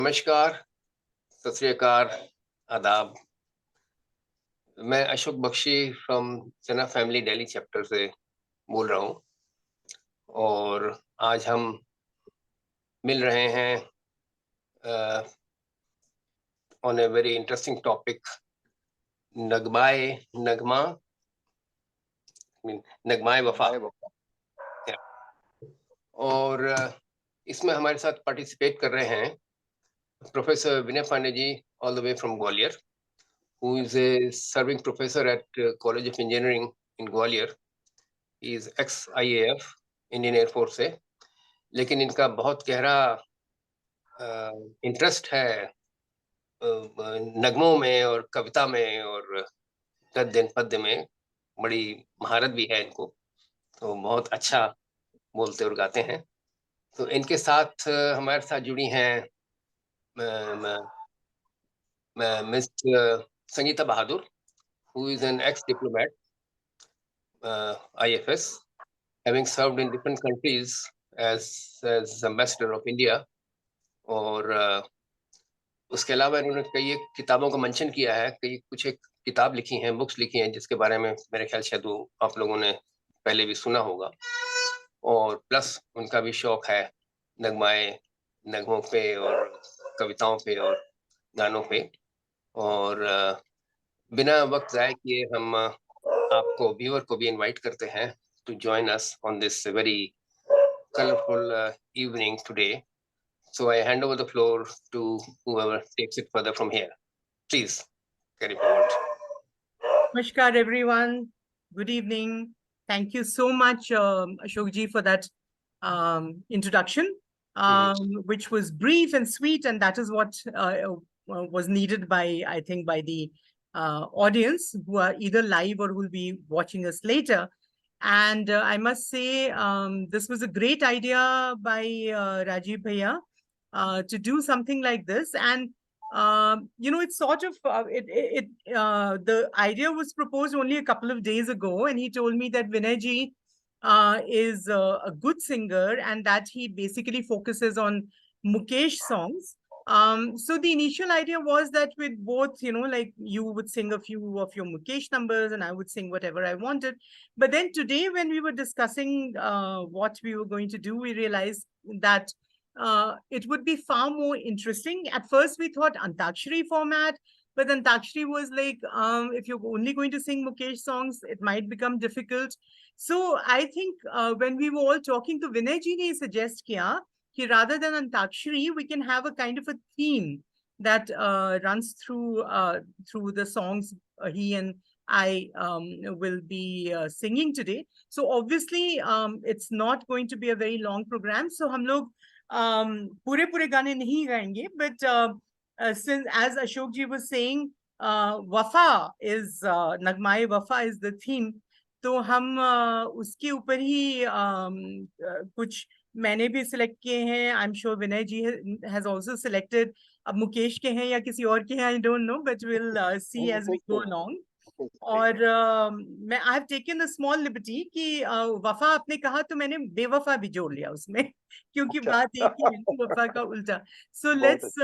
नमस्कार, सत श्री अकाल, आदाब। मैं Ashok Bakshi from Sana family Delhi chapter से बोल रहा हूँ और आज हम मिल रहे हैं on a very interesting topic, नगमाए नगमा नगमाए वफा। और इसमें हमारे साथ पार्टिसिपेट कर रहे हैं professor Vinay Pandey ji, all the way from Gwalior, who is a serving professor at College of Engineering in Gwalior. He is ex-IAF, Indian air force से, लेकिन इनका बहुत गहरा इंटरेस्ट है नगमों में और कविता में और गद्य पद्य में। बड़ी महारत भी है इनको, तो बहुत अच्छा बोलते और गाते हैं। तो इनके साथ हमारे साथ जुड़ी हैं miss Sangeeta Bahadur, who is an ex-diplomat, IFS, having served in different countries as ambassador of India. और उसके अलावा इन्होंने कई एक किताबों का मेंशन किया है, कई कुछ एक किताब लिखी हैं, बुक्स लिखी हैं, जिसके बारे में मेरे ख्याल शायद वो आप लोगों ने पहले भी सुना होगा। और प्लस उनका भी शौक है नगमाए नगमों पे और कविताओं पे और गानों पे। और बिना वक्त ज़ाय किए हम आपको व्यूअर को भी इनवाइट करते हैं to join us on this very colorful evening today. So I hand over the floor to whoever takes it further from here. Please carry forward. Namaskar, everyone. Good evening. Thank you so much, Ashok ji, for that introduction, which was brief and sweet, and that is what was needed by, I think, by the audience who are either live or who will be watching us later. And I must say, this was a great idea by Rajiv Bhaiya to do something like this. And it's sort of the idea was proposed only a couple of days ago, and he told me that Vinay ji is a good singer and that he basically focuses on Mukesh songs. So the initial idea was that with both, like you would sing a few of your Mukesh numbers and I would sing whatever I wanted. But then today, when we were discussing what we were going to do, we realized that it would be far more interesting. At first, we thought Antakshari format, but Antakshari was like, if you're only going to sing Mukesh songs, it might become difficult. So I think when we were all talking to Vinay ji, ne suggest kiya ki rather than Antakshari, we can have a kind of a theme that runs through the songs he and I will be singing today. So obviously, it's not going to be a very long program. So हम लोग पूरे गाने नहीं गाएंगे, but since as Ashok ji was saying, Wafa is Nagmaye Wafa is the theme, तो हम उसके ऊपर ही कुछ मैंने भी सिलेक्ट किए हैं. I am sure Vinay ji has also selected. अब मुकेश के हैं या किसी और के हैं, I don't know, but will see as we go along. और मैं I have taken a small liberty कि वफा आपने कहा तो मैंने बेवफा भी जोड़ लिया उसमें क्योंकि बात एक ही है वफा का उल्टा. So let's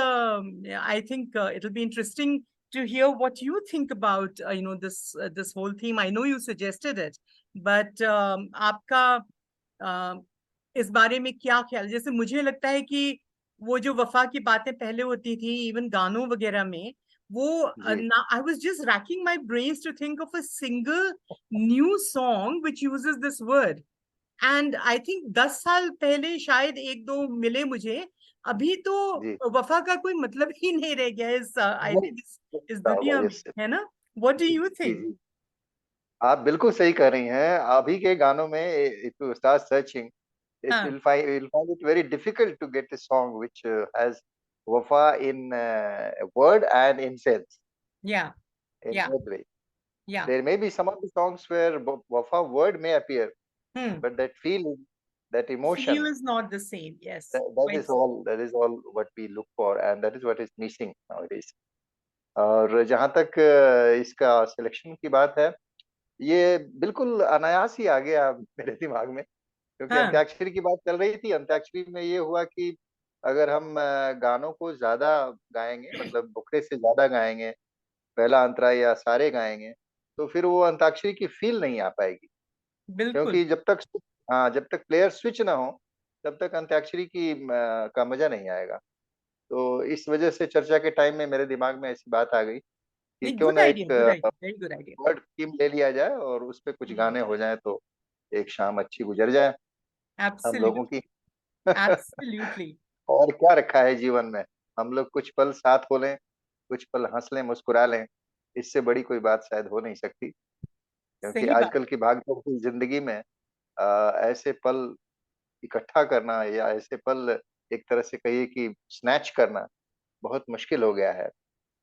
I think it will be interesting to hear what you think about this whole theme. I know you suggested it, but आपका इस बारे में क्या ख्याल? जैसे मुझे लगता है कि वो जो वफा की बातें पहले होती थी इवन गानों वगैरह में, वो I was just racking my brains to think of a single new song which uses this word, and I think 10 साल पहले शायद एक दो मिले मुझे. अभी तो वफा का कोई मतलब ही नहीं रह गया इस दुनिया में, है ना? What do you think? आप बिल्कुल सही कर रही हैं. अभी के गानों में if you start searching, you'll find it very difficult to get a song which has wafa in word and in sense. Yeah. In Yeah. that way. Yeah. There may be some of the songs where wafa word may appear, but that feeling, that emotion, feel is not the same. Yes. That is all what we look for, and that is what is missing nowadays. और जहाँ तक इसका selection की बात है, ये बिल्कुल अनायास ही आ गया मेरे दिमाग में, क्योंकि अंत्याक्षरी की बात चल रही थी. अंत्याक्षरी में ये हुआ कि अगर हम गानों को ज्यादा गाएंगे, मतलब बुकड़े से ज्यादा गाएंगे, पहला अंतरा या सारे गाएंगे, तो फिर वो अंताक्षरी की फील नहीं आ पाएगी। बिल्कुल। क्योंकि जब तक प्लेयर स्विच ना हो, तब तक अंताक्षरी का मजा नहीं आएगा। तो इस वजह से चर्चा के टाइम में मेरे दिमाग में ऐसी बात आ गई कि नहीं, क्यों गुड ना आइडिया, एक good idea, very good idea. Word theme ले लिया जाए और उस पे कुछ गाने हो जाए, तो एक शाम अच्छी गुजर जाए हम लोगों एब्सोल्युटली, की। एब्सोल्युटली। और क्या रखा है जीवन में, हम लोग कुछ पल साथ हो लें, कुछ पल हंस लें, मुस्कुरा लें, इससे बड़ी कोई बात शायद हो नहीं सकती। क्योंकि सही बात। आजकल की भागदौड़ की जिंदगी में ऐसे पल इकट्ठा करना, या ऐसे पल एक तरह से कहिए कि स्नैच करना, बहुत मुश्किल हो गया है।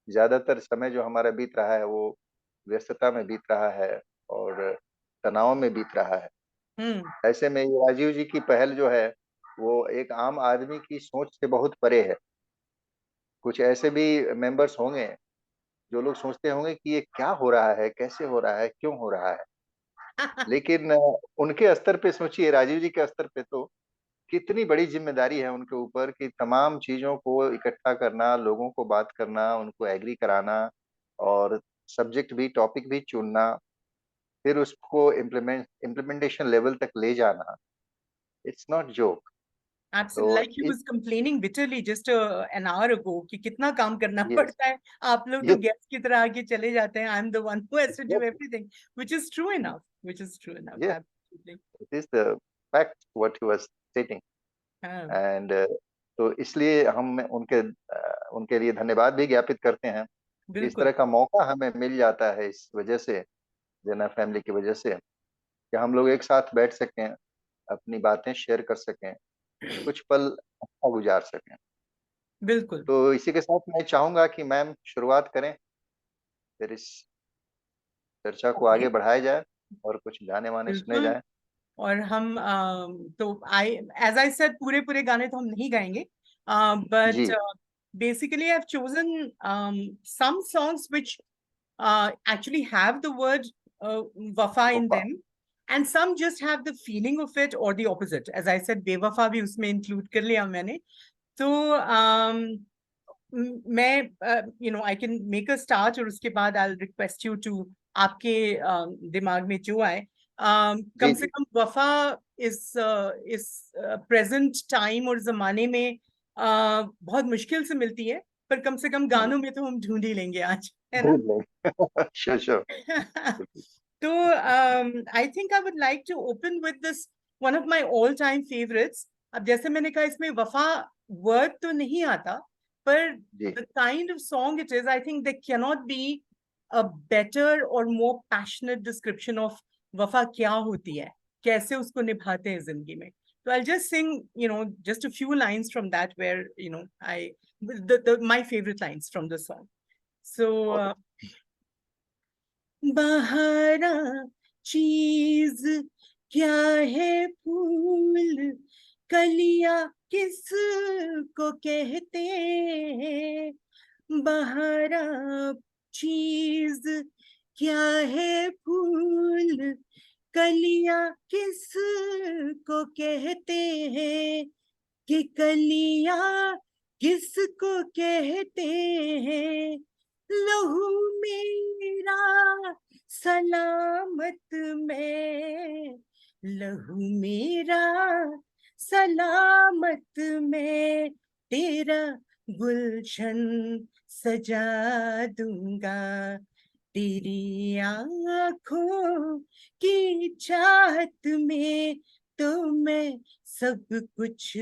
ज्यादातर समय जो हमारा बीत रहा है वो व्यस्तता में बीत रहा है और तनाव में बीत रहा है। हम्म। ऐसे में ये राजीव जी की पहल जो है, वो एक आम आदमी की सोच से बहुत परे है। कुछ ऐसे भी मेंबर्स होंगे जो लोग सोचते होंगे कि ये क्या हो रहा है, कैसे हो रहा है, क्यों हो रहा है। लेकिन उनके स्तर पे सोचिए, राजीव जी के स्तर पे तो कितनी बड़ी जिम्मेदारी है उनके ऊपर कि तमाम चीजों को इकट्ठा करना, लोगों को बात करना, उनको एग्री कराना, और सब्जेक्ट भी, टॉपिक भी चुनना, फिर उसको इम्प्लीमेंटेशन लेवल तक ले जाना। It's not joke. तो Absolutely, like he इस was complaining bitterly just an hour ago कि कितना काम करना यस पड़ता है, आप लोग तो यस गेस्ट की तरह आके चले जाते हैं, I'm the one who has to do everything, which is true enough, which is true enough, yes, absolutely. It is the fact what he was स्टेटिंग। हाँ, एंड तो इसलिए हम उनके लिए धन्यवाद भी ज्ञापित करते हैं कि इस बिल्कुल, तरह का मौका हमें मिल जाता है, इस वजह से, जना फैमिली की वजह से, कि हम लोग एक साथ बैठ सकें, अपनी बातें शेयर कर सकें, कुछ पल अच्छा गुजार सकें। बिल्कुल, तो इसी के साथ मैं चाहूंगा कि मैम शुरुआत करें, फिर इस चर्चा को आगे ओके, बढ़ाया जाए और कुछ गाने वाने सुने बिल्कुल। जाएं। और हम तो आई एज आई सेड पूरे पूरे गाने तो हम नहीं गाएंगे, बट जी basically I've chosen some songs which actually have the word wafa in वफा। them, and some just have the feeling of it or the opposite. As I said, बेवफा भी उसमें include कर लिया मैंने। तो मैं I can make a start और उसके बाद I'll request you to आपके दिमाग में जो आए। जी कम से जी कम वफा इस प्रेजेंट टाइम और जमाने में बहुत मुश्किल से मिलती है, पर कम से कम जी, गानों में तो हम ढूंढ ही लेंगे आज, है ना? ढूंढ लें। Sure sure. So I think I would like to open with this one of my all-time favorites. अब जैसे मैंने कहा इसमें वफा वर्ड तो नहीं आता, पर जी the kind of song it is, I think there cannot be a better or more passionate description of वफा क्या होती है, कैसे उसको निभाते हैं जिंदगी में। So I'll just sing, just a few lines from that where, my favorite lines from the song. So बहुत बहारा चीज क्या है, फूल कलियां किस को कहते हैं, बहारा चीज क्या है, फूल कलियां किस को कहते हैं, कि कलियां किसको कहते हैं, लहू मेरा सलामत में, लहू मेरा सलामत में, तेरा गुलशन सजा दूंगा, तेरी आंखों की चाहत में तो मैं सब कुछ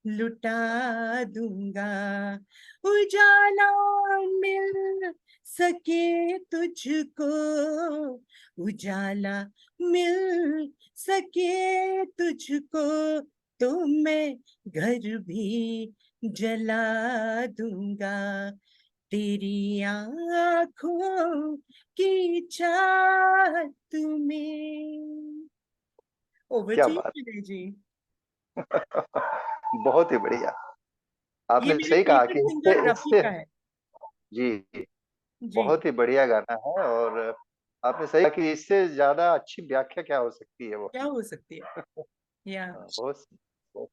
लुटा दूंगा, उजाला मिल सके तुझको, उजाला मिल सके तुझको, तो मैं घर भी जला दूंगा, तेरी आंखों की चाहत में। ओवर क्या टू यू बात। विनय जी। बहुत ही बढ़िया। ये आपने मेरे सही कहा फेवरेट कि इससे सिंगर रफी इससे का है जी, जी। बहुत ही बढ़िया गाना है। और आपने सही कहा कि इससे ज्यादा अच्छी व्याख्या क्या हो सकती है वो। क्या हो सकती है, या हाँ, बहुत बहुत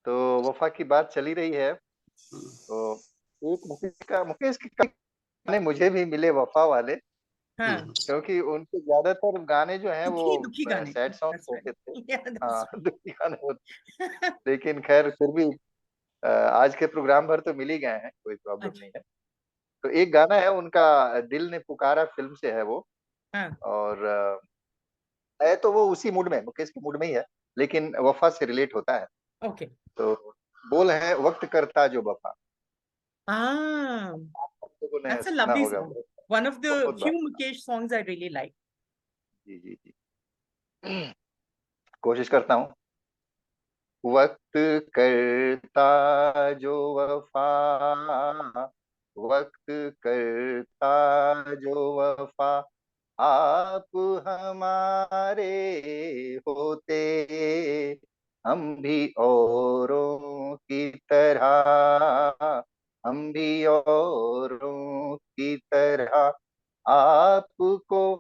तो वफा की बात चली रही है, तो एक मुकेश के गाने मुझे भी मिले वफा वाले, हाँ, क्योंकि उनके ज्यादातर गाने जो हैं वो दुखी दुखी गाने। सैड सॉन्ग That's होते थे। right. Yeah, हाँ, that's दुखी गाने होते, लेकिन खैर फिर भी आज के प्रोग्राम भर तो मिल ही गए हैं, कोई प्रॉब्लम अच्छा, नहीं है। तो एक गाना है उनका, दिल ने पुकारा फिल्म से है वो, हाँ, और है तो वो उसी मूड में, मुकेश के मूड में ही है, लेकिन वफा से रिलेट होता है। okay. तो बोल है, वक्त करता जो वफा, Ah, आप लोगों ने that's a सुना lovely होगा, song. One of the बहुत few bar. Mukesh songs I really like. जी जी जी, कोशिश करता हूँ। वक्त करता जो वफा, वक्त करता जो वफा, आप हमारे होते, हम भी औरों की तरह, हम भी औरों की तरह आपको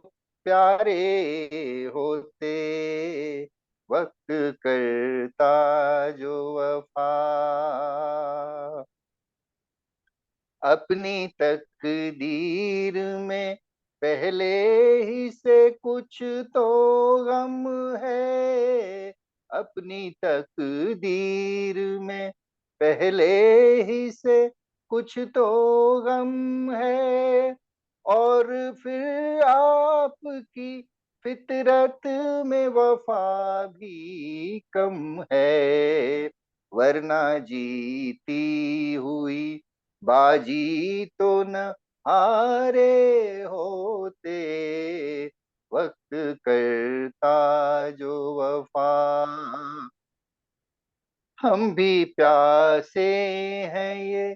प्यारे होते, वक्त करता जो वफा, अपनी तकदीर में पहले ही से कुछ तो गम है, अपनी तकदीर में पहले ही से कुछ तो गम है, और फिर आपकी फितरत में वफा भी कम है, वरना जीती हुई बाजी तो न हारे होते, वक्त करता जो वफा, हम भी प्यासे हैं ये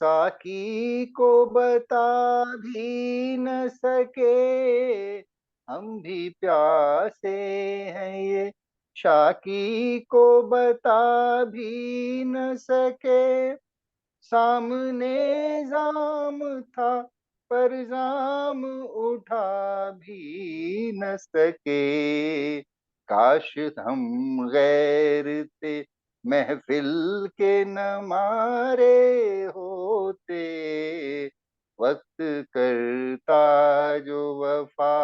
साकी को बता भी न सके, हम भी प्यासे हैं ये शाकी को बता भी न सके, सामने जाम था पर जाम उठा भी न सके, काश हम गैर थे महफिल के न मारे होते, वक्त करता जो वफा,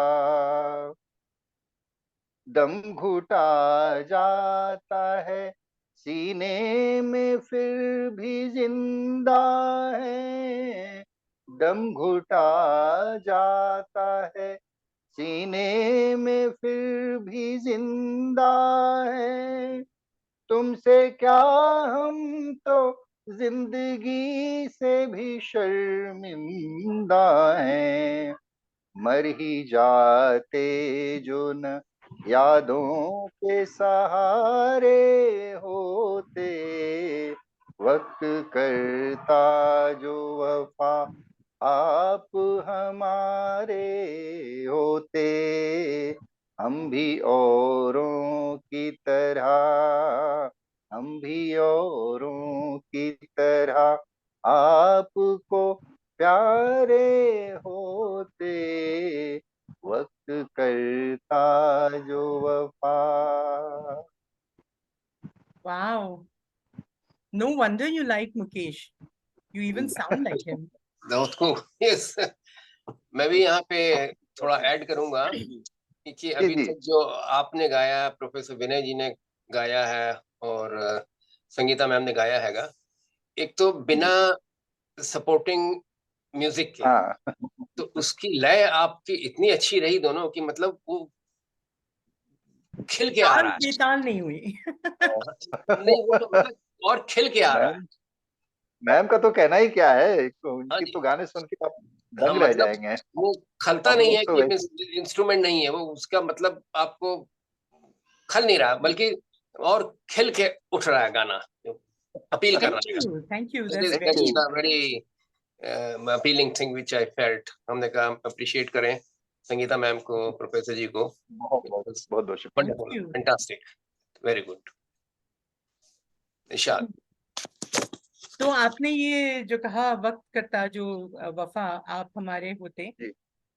दम घुटा जाता है सीने में फिर भी जिंदा है, दम घुटा जाता है सीने में फिर भी जिंदा है, तुमसे क्या हम तो जिंदगी से भी शर्मिंदा हैं, मर ही जाते जो न यादों के सहारे होते, वक्त करता जो वफा, आप हमारे होते, हम भी औरों की तरह, हम भी औरों की तरह आपको प्यारे होते, वक्त करता जो वफा। Wow. No wonder you like Mukesh. You even sound like him. दोस्त को यस, मैं भी यहाँ पे थोड़ा ऐड करूंगा कि जी अभी जी तक जो आपने गाया, प्रोफेसर विनय जी ने गाया है और संगीता मैम ने गाया हैगा, एक तो बिना सपोर्टिंग म्यूजिक के, हाँ तो उसकी लय आपकी इतनी अच्छी रही दोनों की, मतलब वो खिल के आ ताल रहा बेताल नहीं हुई. है। नहीं वो तो मतलब और खिल के आ रहा है। मैम मैम का तो कहना ही क्या है, हाँ उनकी जी, तो गाने सुन के आप हाँ दंग रह मतलब जाएंगे। वो खलता हम नहीं लोग है तो कि वैसे, इंस्ट्रूमेंट नहीं है वो, उसका मतलब आपको खल नहीं रहा बल्कि और खिल के उठ रहा है गाना, अपील कर Thank रहा है। you. Thank you. That That's is very देखिए the very appealing thing which I felt। हमने कहा अप्रिशिएट करें संगीता मैम को, प्रोफेसर जी को। बहुत बहुत बहुत बहुत शुक्रिया। thank wonderful, you. Fantastic, very good. इरशाद। तो आपने ये जो कहा, वक्त करता जो वफा आप हमारे होते, जी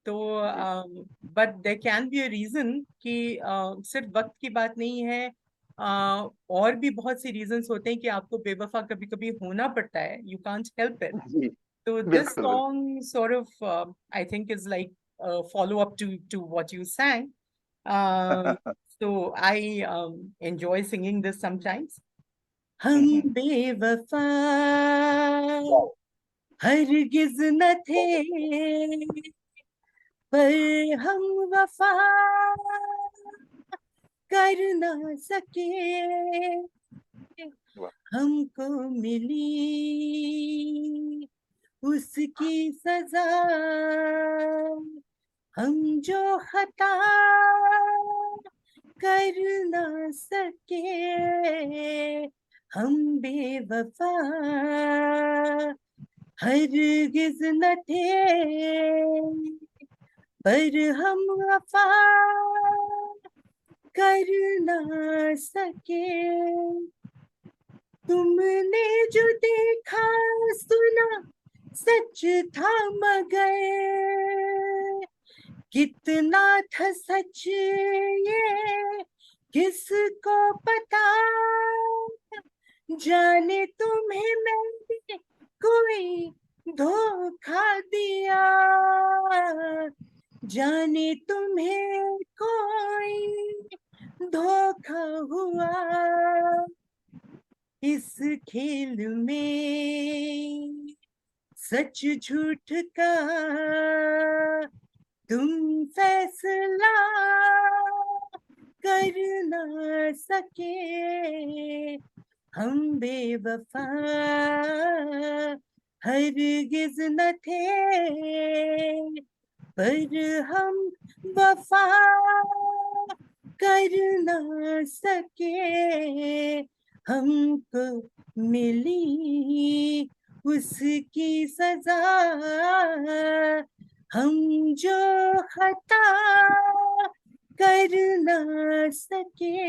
तो जी but there can be a reason कि सिर्फ वक्त की बात नहीं है, और भी बहुत सी रीजंस होते हैं कि आपको बेवफा कभी कभी होना पड़ता है, यू कांट हेल्प इट. जी So this बिल्कुल बिल्कुल। song sort of, I think, is like a follow-up to what you sang. So I enjoy singing this sometimes. हम बेवफा हरगिज न थे, पर हम वफा कर न सके, वाह। हमको मिली उसकी सजा, हम जो खता कर ना सके, हम बेवफा हरगिज न थे, पर हम वफा कर ना सके. तुमने जो देखा सुना सच था, मगर कितना था सच ये किसको पता, जाने तुम्हें मैंने कोई धोखा दिया, जाने तुम्हें कोई धोखा हुआ, इस खेल में सच झूठ का तुम फैसला कर ना सके, हम बेवफा हरगिज न थे, पर हम वफा कर ना सके, हमको मिली उसकी सजा, हम जो खता कर ना सके.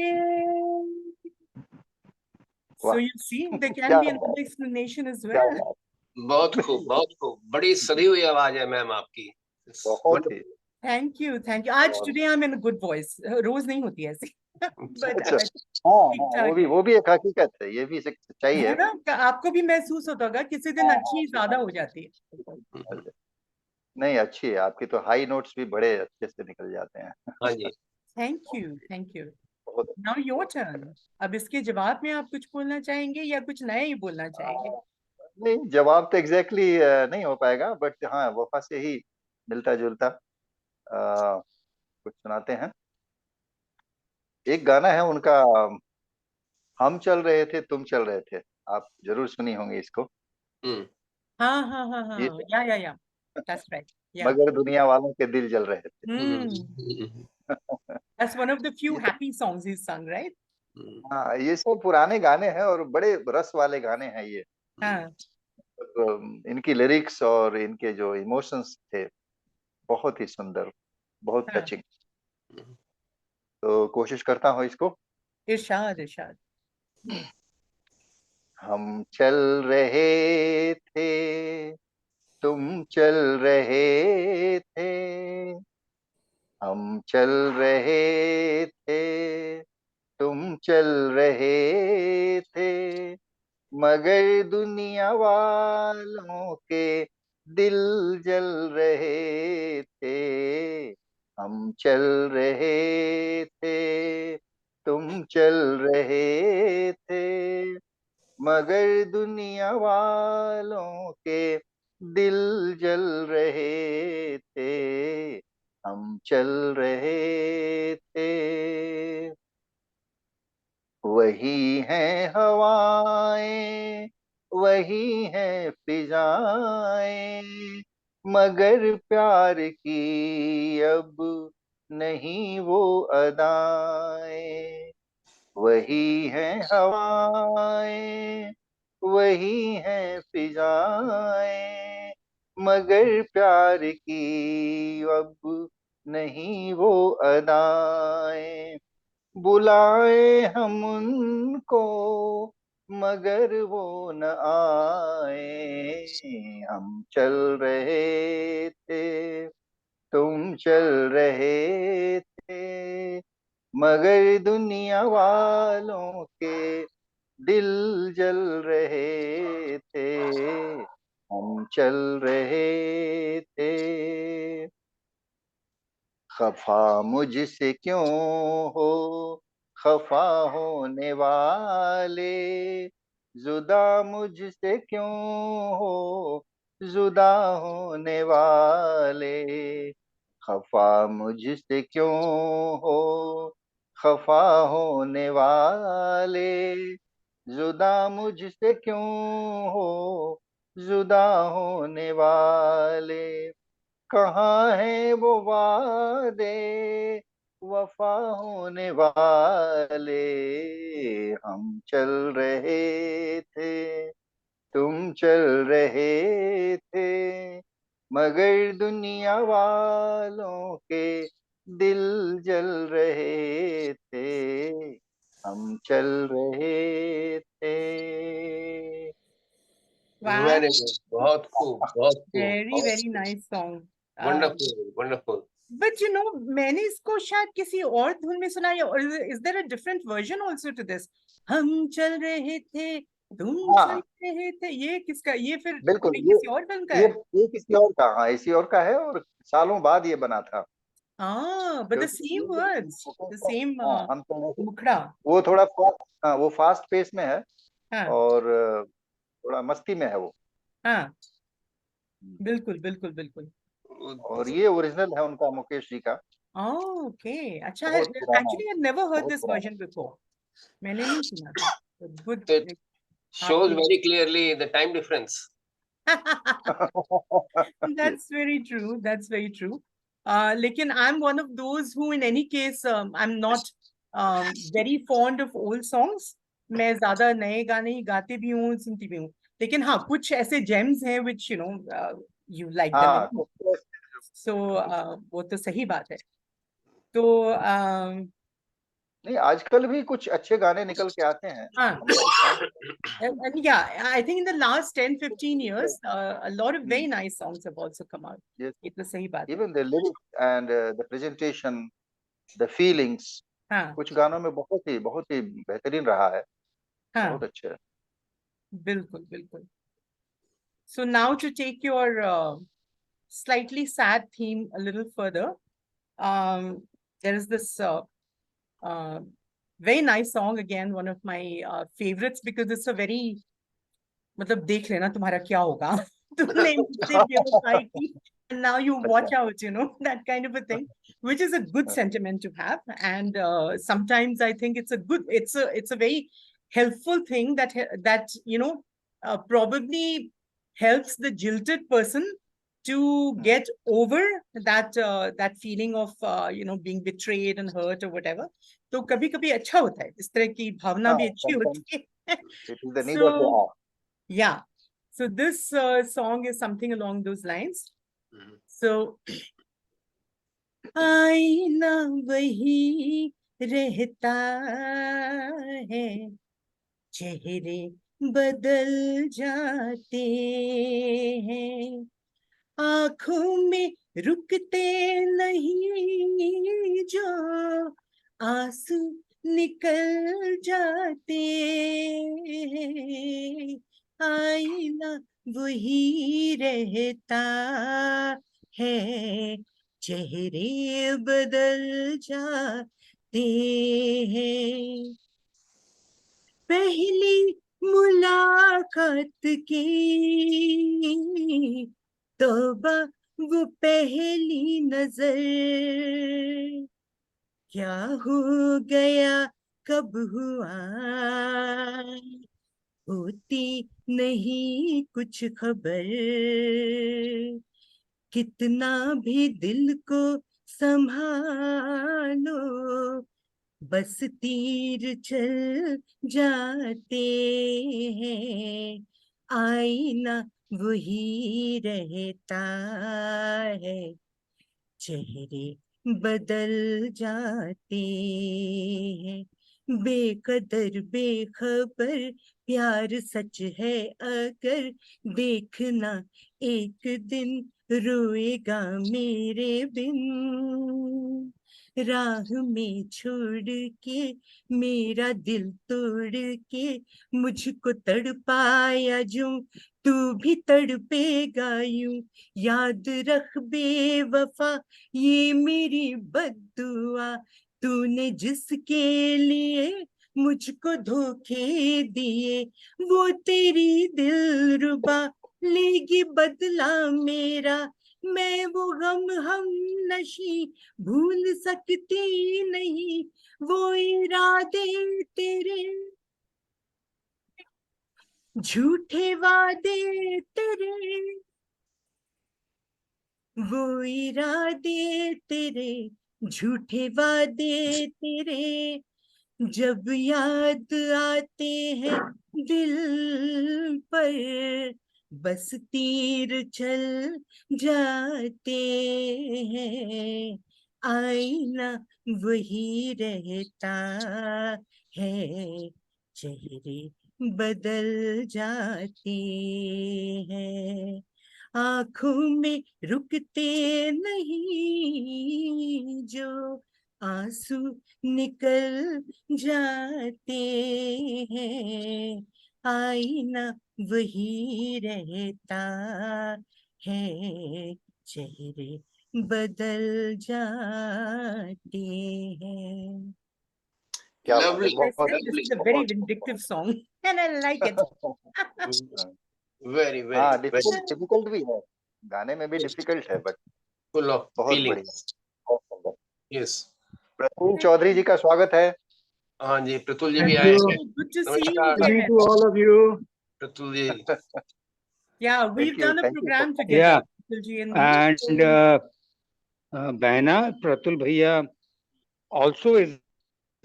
So you see, there can क्या be बात, another explanation as क्या well. बात, बहुत खूब, बहुत खूब, बड़ी सधी हुई आवाज है मैम आपकी. It's बहुत ही। wonderful. Thank you, thank you. आज today I'm in a good voice. रोज नहीं होती ऐसी. But अच्छा हाँ ठीक हाँ, ठाक है. वो भी एक हकीकत है, ये भी एक सच्चाई है है। ना, आपको भी महसूस होता होगा किसी दिन हाँ अच्छी ज्यादा हो जाती है. हाँ, नहीं अच्छी है आपकी तो, हाई नोट्स भी बड़े अच्छे से निकल जाते हैं। हाँ जी. Thank you, thank you. बहुत Now your turn. अब इसके जवाब में आप कुछ बोलना चाहेंगे या कुछ नया ही बोलना चाहेंगे? नहीं, जवाब तो एग्जैक्टली नहीं हो पाएगा, बट हाँ वफा से ही मिलता जुलता कुछ सुनाते हैं। एक गाना है उनका, हम चल रहे थे तुम चल रहे थे, आप जरूर सुनी होंगी इसको। हम्म. हाँ हाँ हाँ ये हाँ, या that's right. Yeah. मगर दुनिया वालों के दिल जल रहे थे। Hmm. That's one of the few ये सब, happy songs he's sung, right? हाँ ये सब पुराने गाने हैं और बड़े रस वाले गाने हैं ये। हाँ. इनकी लिरिक्स और इनके जो इमोशंस थे बहुत ही सुंदर, बहुत हाँ. टचिंग। तो कोशिश करता हूँ इसको। इरशाद इरशाद. हम चल रहे थे तुम चल रहे थे, हम चल रहे थे तुम चल रहे थे, मगर दुनिया वालों के दिल जल रहे थे, हम चल रहे थे तुम चल रहे थे, मगर दुनिया वालों के दिल जल रहे थे, हम चल रहे थे। वही है हवाएं वही है फिजाएं, मगर प्यार की अब नहीं वो अदाएं, वही है हवाएं वही है फिजाएं, मगर प्यार की अब नहीं वो अदाएं, बुलाए हम उनको मगर वो न आए, हम चल रहे थे तुम चल रहे थे, मगर दुनिया वालों के दिल जल रहे थे, हम चल रहे थे। खफा मुझसे क्यों हो खफा होने वाले, जुदा मुझसे क्यों हो जुदा होने वाले। खफा मुझसे क्यों हो खफा होने वाले, जुदा मुझसे क्यों हो जुदा होने वाले। कहाँ है वो वादे वफा होने वाले, हम चल रहे थे तुम चल रहे थे, मगर दुनिया वालों के दिल जल रहे थे, हम चल रहे थे। Wow, वेरी गुड, बहुत खूब, बहुत खूब, very बहुत very खूब, nice song. Wonderful, wonderful. But you know, मैंने इसको शायद किसी और धुन में सुना है, or is there a different version also to this? हम चल रहे थे, तुम चल हाँ रहे थे, ये किसका, ये फिर बिल्कुल, किसी और फिल्म का ये है? ये किसी और का, हाँ इसी और का है, और सालों बाद ये बना था। Ah, but the क्योंकि same words, the same हाँ हम तो मुखड़ा. वो थोड़ा हाँ वो फास्ट पेस में है, हाँ और थोड़ा मस्ती में है वो। हाँ, बिल्कुल बिल्कुल बिल्कुल. और ये ओरिजिनल है उनका, मुकेश जी का। Oh, okay. अच्छा, बहुत पुराना, actually I never heard बहुत this पुराना। version before. मैंने नहीं सुना था. Good. तो इट शोज आपने very clearly the time difference. That's very true. That's very true. Lekin I'm one of those who, in any case, I'm not very fond of old songs. मैं ज्यादा नए गाने ही गाती भी हूँ, सुनती भी हूँ. लेकिन हाँ, कुछ ऐसे gems हैं which you know you like them. हाँ So वो तो सही बात है. तो नहीं, आजकल भी कुछ अच्छे गाने निकल के आते हैं। हाँ. And yeah, I think in the last 10-15 years, a lot of very nice songs have also come out. ये तो सही बात है. Even the lyrics and the presentation, the feelings, हाँ कुछ गानों में बहुत ही बेहतरीन रहा है, बहुत हाँ, अच्छे। बिल्कुल बिल्कुल. So now to take your slightly sad theme a little further, there is this uh, very nice song, again, one of my favorites, because it's a very, मतलब देख लेना तुम्हारा क्या होगा. तुमने मुझसे बेवफाई की, and now you watch out, you know, that kind of a thing, which is a good sentiment to have. And sometimes I think it's a very helpful thing that you know probably helps the jilted person to get over that feeling of you know, being betrayed and hurt or whatever. तो कभी कभी अच्छा होता है, इस तरह की भावना हाँ, भी अच्छी होती है. It is the need of the So hour. yeah, so this song is something along those lines. So आईना वही रहता है, चेहरे बदल जाते हैं, आंखों में रुकते नहीं जो आंसू निकल जाते हैं, आईना वही रहता है, चेहरे बदल जाते हैं। पहली मुलाकात की तौबा, वो पहली नजर, क्या हो गया कब हुआ, होती नहीं कुछ खबर, कितना भी दिल को संभालो, बस तीर चल जाते हैं, आईना वही रहता है, चेहरे बदल जाते हैं, बेकदर बेखबर प्यार सच है अगर, देखना एक दिन रोएगा मेरे बिन, राह में छोड़ के, मेरा दिल तोड़ के, मुझको तड़पाया जो तू भी तड़पेगा यूं। याद रख बेवफा ये मेरी बद्दुआ, तूने जिसके लिए मुझको धोखे दिए, वो तेरी दिलरुबा लेगी बदला मेरा। मैं वो गम हम नशी भूल सकती नहीं, वो इरादे तेरे, झूठे वादे तेरे, वो इरादे तेरे, झूठे वादे तेरे, जब याद आते हैं दिल पर, बस तीर चल जाते हैं। आईना वही रहता है, चेहरे बदल जाते हैं। आंखों में रुकते नहीं जो आंसू निकल जाते हैं। आईना वही रहता है, चेहरे बदल जाते हैं। क्या बात है, Lovely, I बहुत said this lovely. is a very vindictive song and I like it. Very, हाँ, very, very डिफिकल्ट भी है, गाने में भी डिफिकल्ट है, बट full of बहुत feeling. बढ़िया, बहुत सुंदर। Yes. प्रसून चौधरी जी का स्वागत है। हाँ जी, प्रतुल जी Thank भी you. आए हैं। Good to see you नमस्कार Good evening again. to all of you. Pratul ji. Yeah, we've done a thank you program for- together. Yeah, Pratul ji and me. and Behna Pratul Bhaiya also is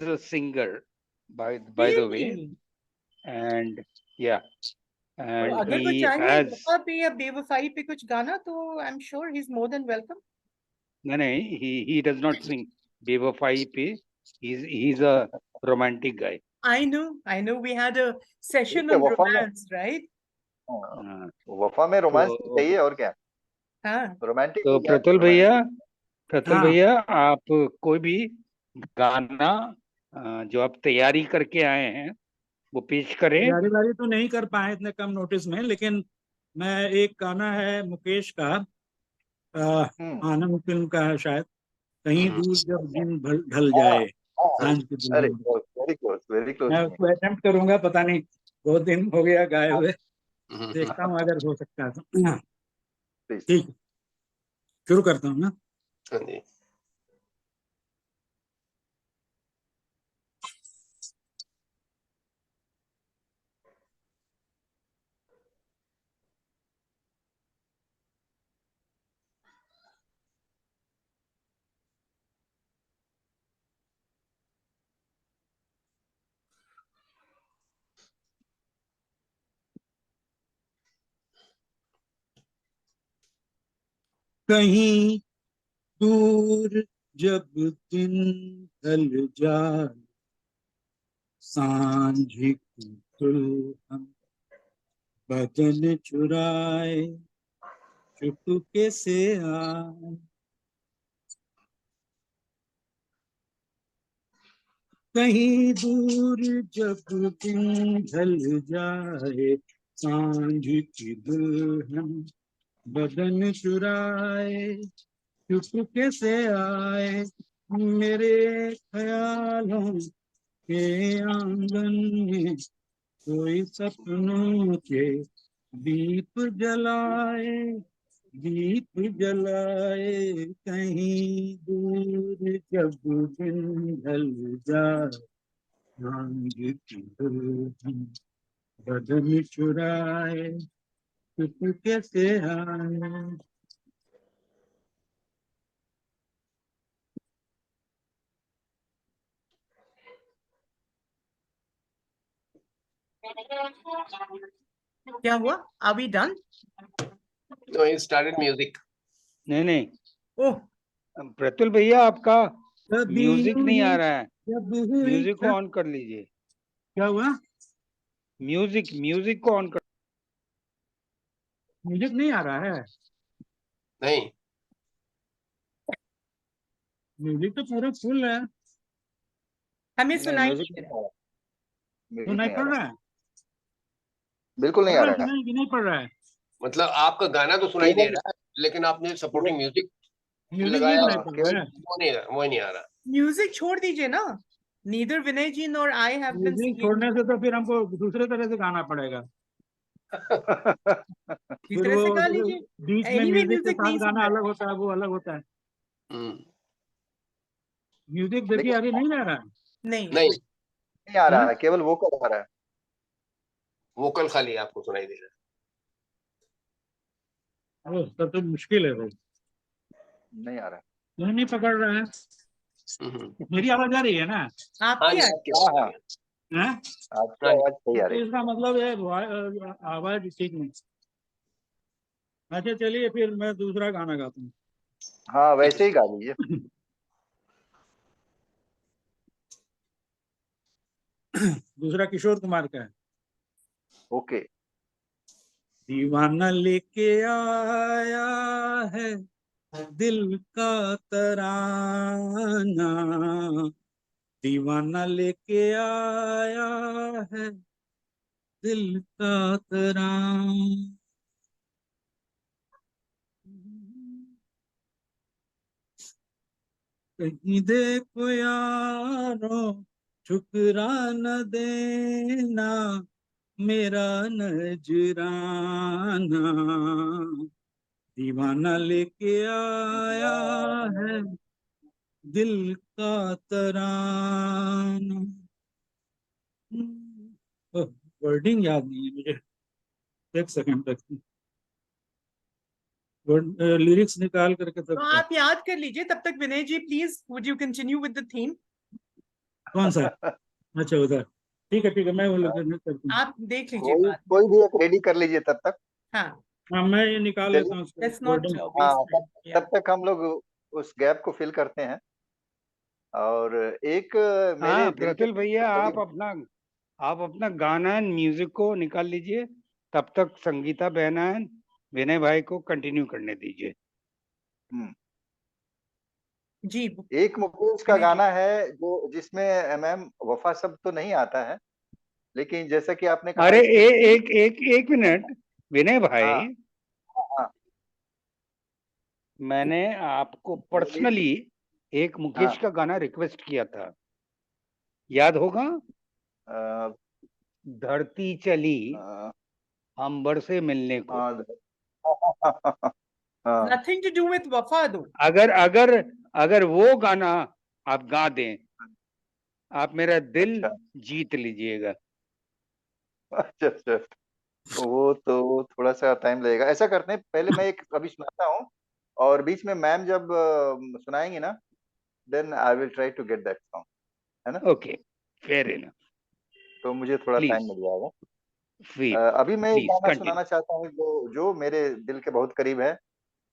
a singer, by the way, Really? and yeah, तो and अगर वो he चाहे has वफा पे या बेवफाई पे कुछ गाना तो I'm sure he's more than welcome. no, he does not sing Bevafai pe. He's a romantic guy. I know. We had a session ठीक है, on वफा में romance, right? वफा में रोमांस तो चाहिए और क्या, हाँ. रोमांटिक तो हो या प्रतुल रोमांटिक। भैया आप कोई भी गाना जो आप तैयारी करके आए हैं वो पेश करें। तैयारी वारी तो नहीं कर पाए इतने कम नोटिस में, लेकिन मैं एक गाना है मुकेश का, आनंद फिल्म का है शायद, कहीं दूर जब दिन ढल जाए सांझ के अरे दुल्हन, वेरी क्लोज मैं उसको अटेम्प्ट करूंगा, पता नहीं बहुत दिन हो गया गाए हुए, हम्म, देखता हूँ अगर हो सकता है तो। प्लीज। ठीक है, शुरू करता हूँ ना। हाँ जी। कहीं दूर जब दिन ढल जाए सांझ की दुल्हन बदन चुराए चुपके से आए, कहीं दूर जब दिन ढल जाए सांझ की दुल्हन बदन चुराए चुपके से आए, मेरे ख्यालों के आंगन में कोई सपनों के दीप जलाए, दीप जलाए, कहीं दूर जब दिन ढल जाए सांझ की दुल्हन बदन चुराए चुपके से आए। क्या हुआ? Are we done? No, he started music. नहीं Oh, प्रतुल भैया आपका कभी म्यूजिक नहीं आ रहा है, जब हुई म्यूजिक को ऑन कर लीजिए। क्या हुआ? म्यूजिक को ऑन कर। म्यूजिक नहीं आ रहा है? नहीं, म्यूजिक तो पूरा फुल है। हमें नहीं, सुनाई म्यूजिक नहीं नहीं दे आ रहा, तो म्यूजिक नहीं नहीं आ पढ़ रहा, रहा है? बिल्कुल नहीं पढ़ आ रहा है रहा कि है। नहीं, कि नहीं पढ़ रहा है? मतलब आपका गाना तो सुनाई दे केवल रहा है, लेकिन आपने सपोर्टिंग म्यूजिक म्यूजिक नहीं लगाया, सुनाई पड़ केवल रहा है। वो नहीं आ रहा। म्यूजिक छोड़ दीजिए ना। Neither Vinay ji nor I have been music singing. छोड़ने से तो फिर हमको दूसरे तरह से गाना पड़ेगा। इस फिर तरह वो से गा जो लीजिए। बीच में Anyway, म्यूजिक के म्यूजिक साथ नहीं सुन गाना रहे। अलग होता है, वो अलग होता है। हम्म, म्यूजिक देखिए लेकिन अभी नहीं जा रहा है। नहीं नहीं, नहीं आ रहा हाँ? है, केवल वोकल आ रहा है। वोकल खाली आपको सुनाई दे रहा ओ, तब तो मुश्किल है भाई। नहीं आ रहा है। क्यों नहीं पकड़ रहा है? है। मेरी आवाज आ रही है ना? हाँ आपकी जी, आज आपकी हाँ आवाज आ हाँ, रही है। हाँ? आपकी हाँ जी। आवाज सही आ तो रही इसका मतलब है आवाज ठीक नहीं। अच्छा चलिए फिर मैं दूसरा गाना गाता हूँ। है। हाँ, ठीक वैसे है। ही गा लीजिए। दूसरा किशोर कुमार का है। ओके। दीवाना लेके आया है दिल का तराना, दीवाना लेके आया है दिल का तराना। कहीं देखो यारो ठुकरा न देना मेरा नजराना, दीवाना लेके आया है दिल का तराना। वर्डिंग याद नहीं है मुझे, एक सेकंड तक लिरिक्स निकाल करके तो तब आप याद कर लीजिए। तब तक Vinay ji please would you continue with the theme. कौन सा? अच्छा उधर, ठीक है मैं वो लोग करता हूँ। आप देख लीजिए कोई बाद में। कोई भी एक रेडी कर लीजिए तब तक। हाँ, हाँ मैं ये निकाल लेता चलिए। हूँ उसका लेट्स नॉट वर्डिंग। वेस्ट हाँ, टाइम। तब तक हम लोग उस गैप को फिल करते हैं। और एक मेरे हाँ दिल के प्रतुल भैया, आप करीब। अपना गाना म्यूजिक को निकाल लीजिए, तब तक संगीता बहन विनय भाई को कंटिन्यू करने दीजिए। हम्म, जी एक मुकेश का विनय जी। गाना है जो जिसमें मैम वफा शब्द तो नहीं आता है, लेकिन जैसा कि आपने कहा अरे इसमें एक मिनट विनय भाई, हाँ हाँ मैंने आपको बोलिए। पर्सनली एक मुकेश हाँ का गाना रिक्वेस्ट किया था, याद होगा? अ, धरती चली अ, अंबर से मिलने को। हाँ हाँ, नथिंग टू डू विद वफा दो। अगर अगर अगर वो गाना आप गा दें, आप मेरा दिल अच्छा जीत लीजिएगा। अच्छा अच्छा। वो तो थोड़ा सा टाइम लगेगा। ऐसा करते हैं, पहले मैं एक अभी सुनाता हूँ, और बीच में मैम जब सुनाएंगी ना, then I will try to get that song, है ना। Okay, fair enough. तो मुझे थोड़ा टाइम प्लीज मिल जाएगा। अभी मैं एक प्लीज गाना सुनाना कंटिन्यू, चाहता हूँ जो जो मेरे दिल के बहुत करीब है।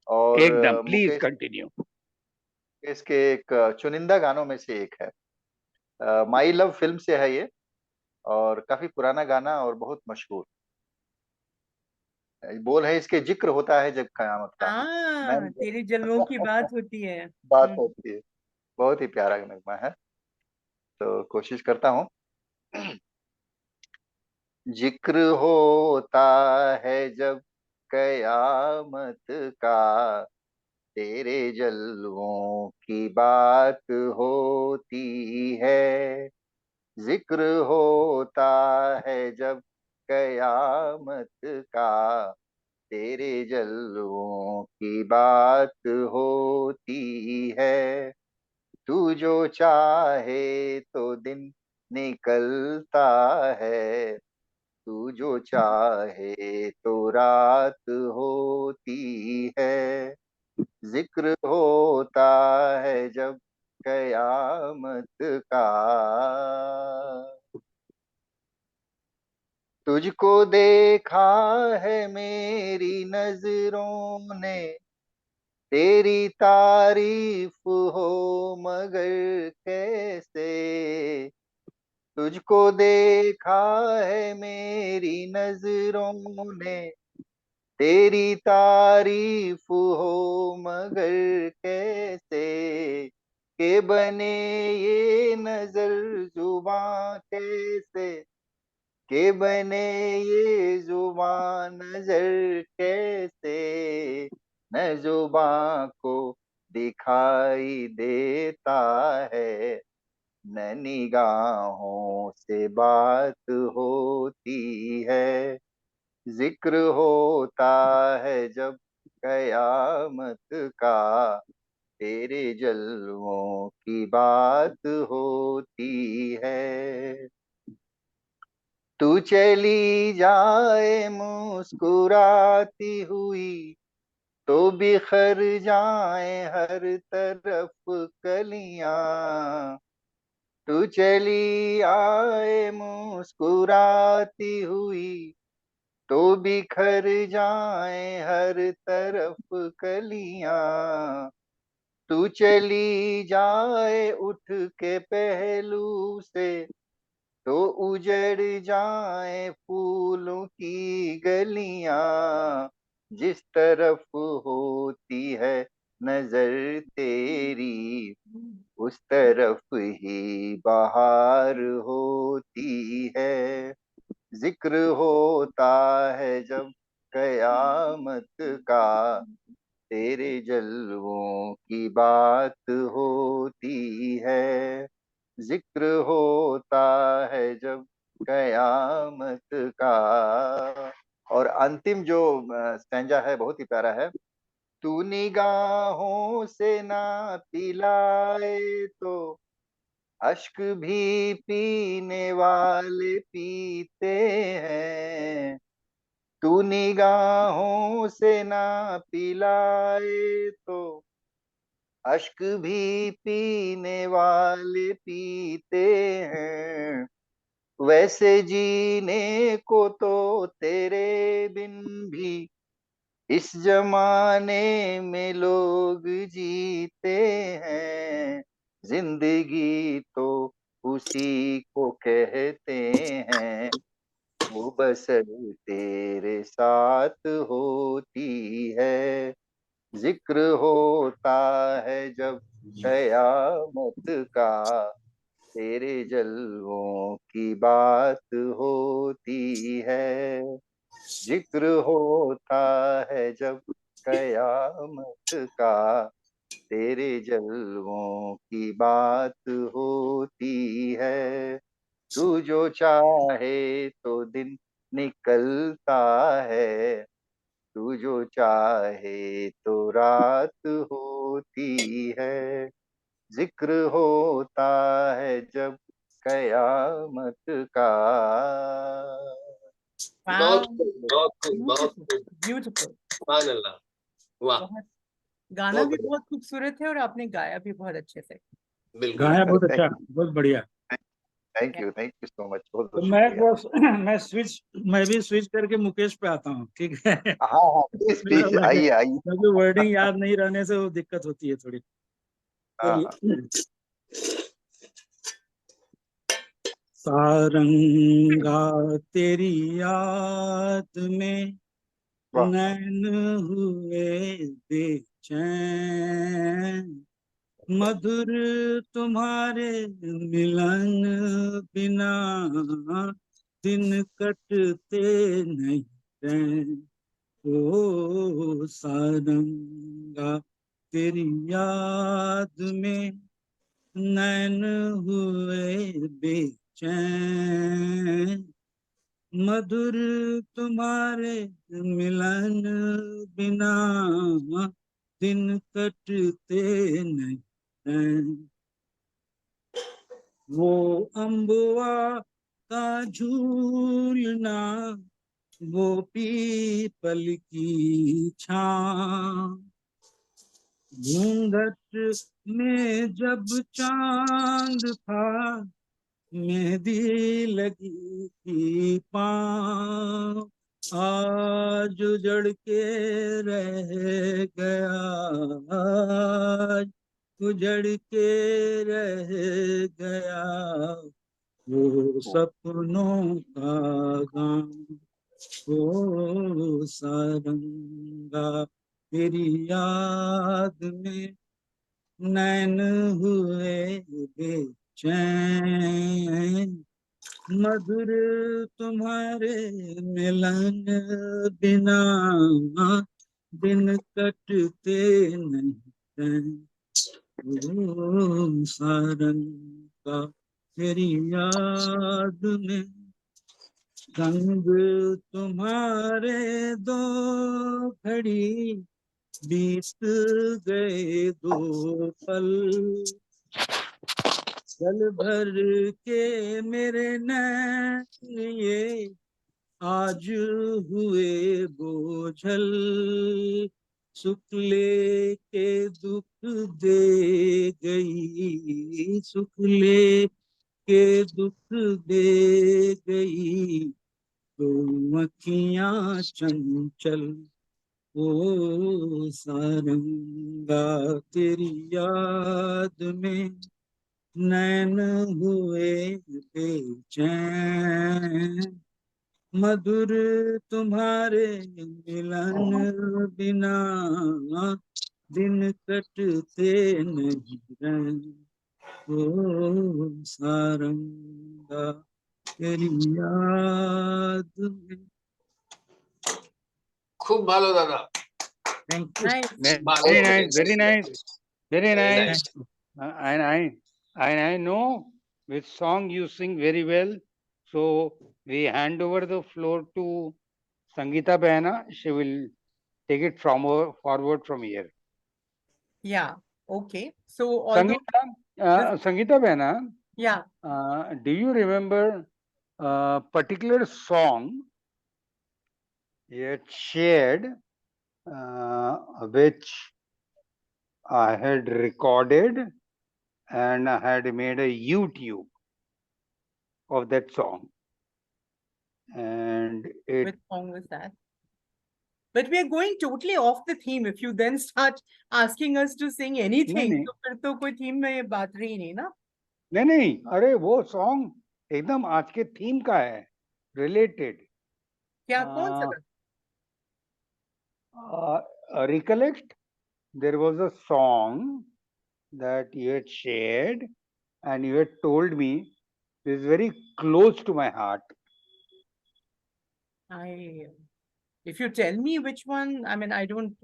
और एकदम प्लीज मुकेश कंटिन्यू। मुकेश के एक चुनिंदा गानों में से एक है। माई लव फिल्म से है ये, और काफी पुराना गाना और बहुत मशहूर। बोल है इसके, जिक्र होता है जब कयामत का। हाँ, मैम तेरे जलवों की बात होती है। बात होती है। बहुत ही प्यारा नगमा है। तो कोशिश करता हूँ। जिक्र होता है जब कयामत का, तेरे जलवों की बात होती है। जिक्र होता है जब कयामत का, तेरे जलवों की बात होती है। तू जो चाहे तो दिन निकलता है, तू जो चाहे तो रात होती है। जिक्र होता है जब कयामत का। तुझको देखा है मेरी नजरों ने, तेरी तारीफ हो मगर कैसे। तुझको देखा है मेरी नजरों ने, तेरी तारीफ हो मगर कैसे। के बने ये नजर जुबां कैसे, के बने ये जुबां नजर कैसे, न जुबां को दिखाई देता है, न निगाहों से बात होती है। जिक्र होता है जब कयामत का, तेरे जलवों की बात होती है। तू चली जाए मुस्कुराती हुई, तो बिखर जाए हर तरफ कलियां। तू चली आए मुस्कुराती हुई, तो बिखर जाए हर तरफ कलियां। तू चली जाए उठ के पहलू से, तो उजड़ जाए फूलों की गलियां। जिस तरफ होती है नजर तेरी, उस तरफ ही बहार होती है। जिक्र होता है जब कयामत का, तेरे जलवों की बात होती है। जिक्र होता है जब कयामत का। और अंतिम जो स्टैंजा है बहुत ही प्यारा है। तू निगाहों से ना पिलाए तो, अश्क भी पीने वाले पीते हैं। तू निगाहों से ना पिलाए तो, अश्क भी पीने वाले पीते हैं। वैसे जीने को तो तेरे बिन भी इस जमाने में लोग जीते हैं। जिंदगी तो उसी को कहते हैं, वो बसर तेरे साथ होती है। जिक्र होता है जब कयामत का, तेरे जलवों की बात होती है। जिक्र होता है जब कयामत का, तेरे जलवों की बात होती है। तू जो चाहे तो दिन निकलता है, तू जो चाहे तो रात होती है। जिक्र होता है जब कयामत का। Wow, बहुत खूब, बहुत beautiful, खूब। beautiful. सुभान अल्लाह, वाह, बहुत गाना बहुत भी बढ़िया, बहुत खूबसूरत है और आपने गाया भी बहुत अच्छे से। बिल्कुल। गाया बहुत थैंक अच्छा, बहुत बढ़िया। थैंक यू सो मच, बहुत तो बहुत मैं शुक्रिया। बस मैं भी स्विच करके मुकेश पे आता हूँ, ठीक है? हाँ हाँ, प्लीज प्लीज, आइए आइए। क्योंकि वर्डिंग याद नहीं रहने से वो दिक्कत होती है थोड़ी। हाँ हाँ। चलिए। सारंगा तेरी याद में वाह। नैन हुए बेचैन, मधुर तुम्हारे मिलन बिना दिन कटते नहीं रैन। ओ सारंगा तेरी याद में नैन हुए बेचैन, मधुर तुम्हारे मिलन बिना दिन कटते नहीं हैं। वो अम्बुआ का झूलना, वो पीपल की छां, घूंघट में जब चांद था, मेहंदी लगी थी पाँव, आज उजड़ के रह गया, आज उजड़ के रह गया वो सपनों का गाँव। ओ सारंगा तेरी याद में नैन हुए बेचैन, मधुर तुम्हारे मिलन बिना दिन कटते नहीं हैं। ओ सारंगा तेरी याद में संग तुम्हारे दो घड़ी बीत गए दो पल, जल भर के मेरे नैन ये आज हुए बोझल, सुख लेके दुख दे गई, सुख लेके दुख दे गई, दो अखियां चंचल। ओ सारंगा तेरी याद में नैन हुए बेचैन, मधुर तुम्हारे मिलन बिना दिन कटते नहीं हैं। ओ सारंगा तेरी याद में। खूब भालो दादा। Thank you. Nice. भालो Very हो nice, very nice, very Very nice. nice. And I know which song you sing very well. So we hand over the floor to Sangeeta Behna. She will take it forward from here. Yeah. Okay. So although Sangeeta Behna, yeah, do you remember a particular song you had shared, which I had recorded and I had made a YouTube of that song, and which song was that? But we are going totally off the theme. If you then start asking us to sing anything, नहीं तो फिर तो कोई theme में बात रही नहीं ना? नहीं, अरे वो सॉन्ग एकदम आज के थीम का है, रिलेटेड। क्या कौन सा? recollect, there was a song that you had shared and you had told me is very close to my heart. If you tell me which one, I mean, I don't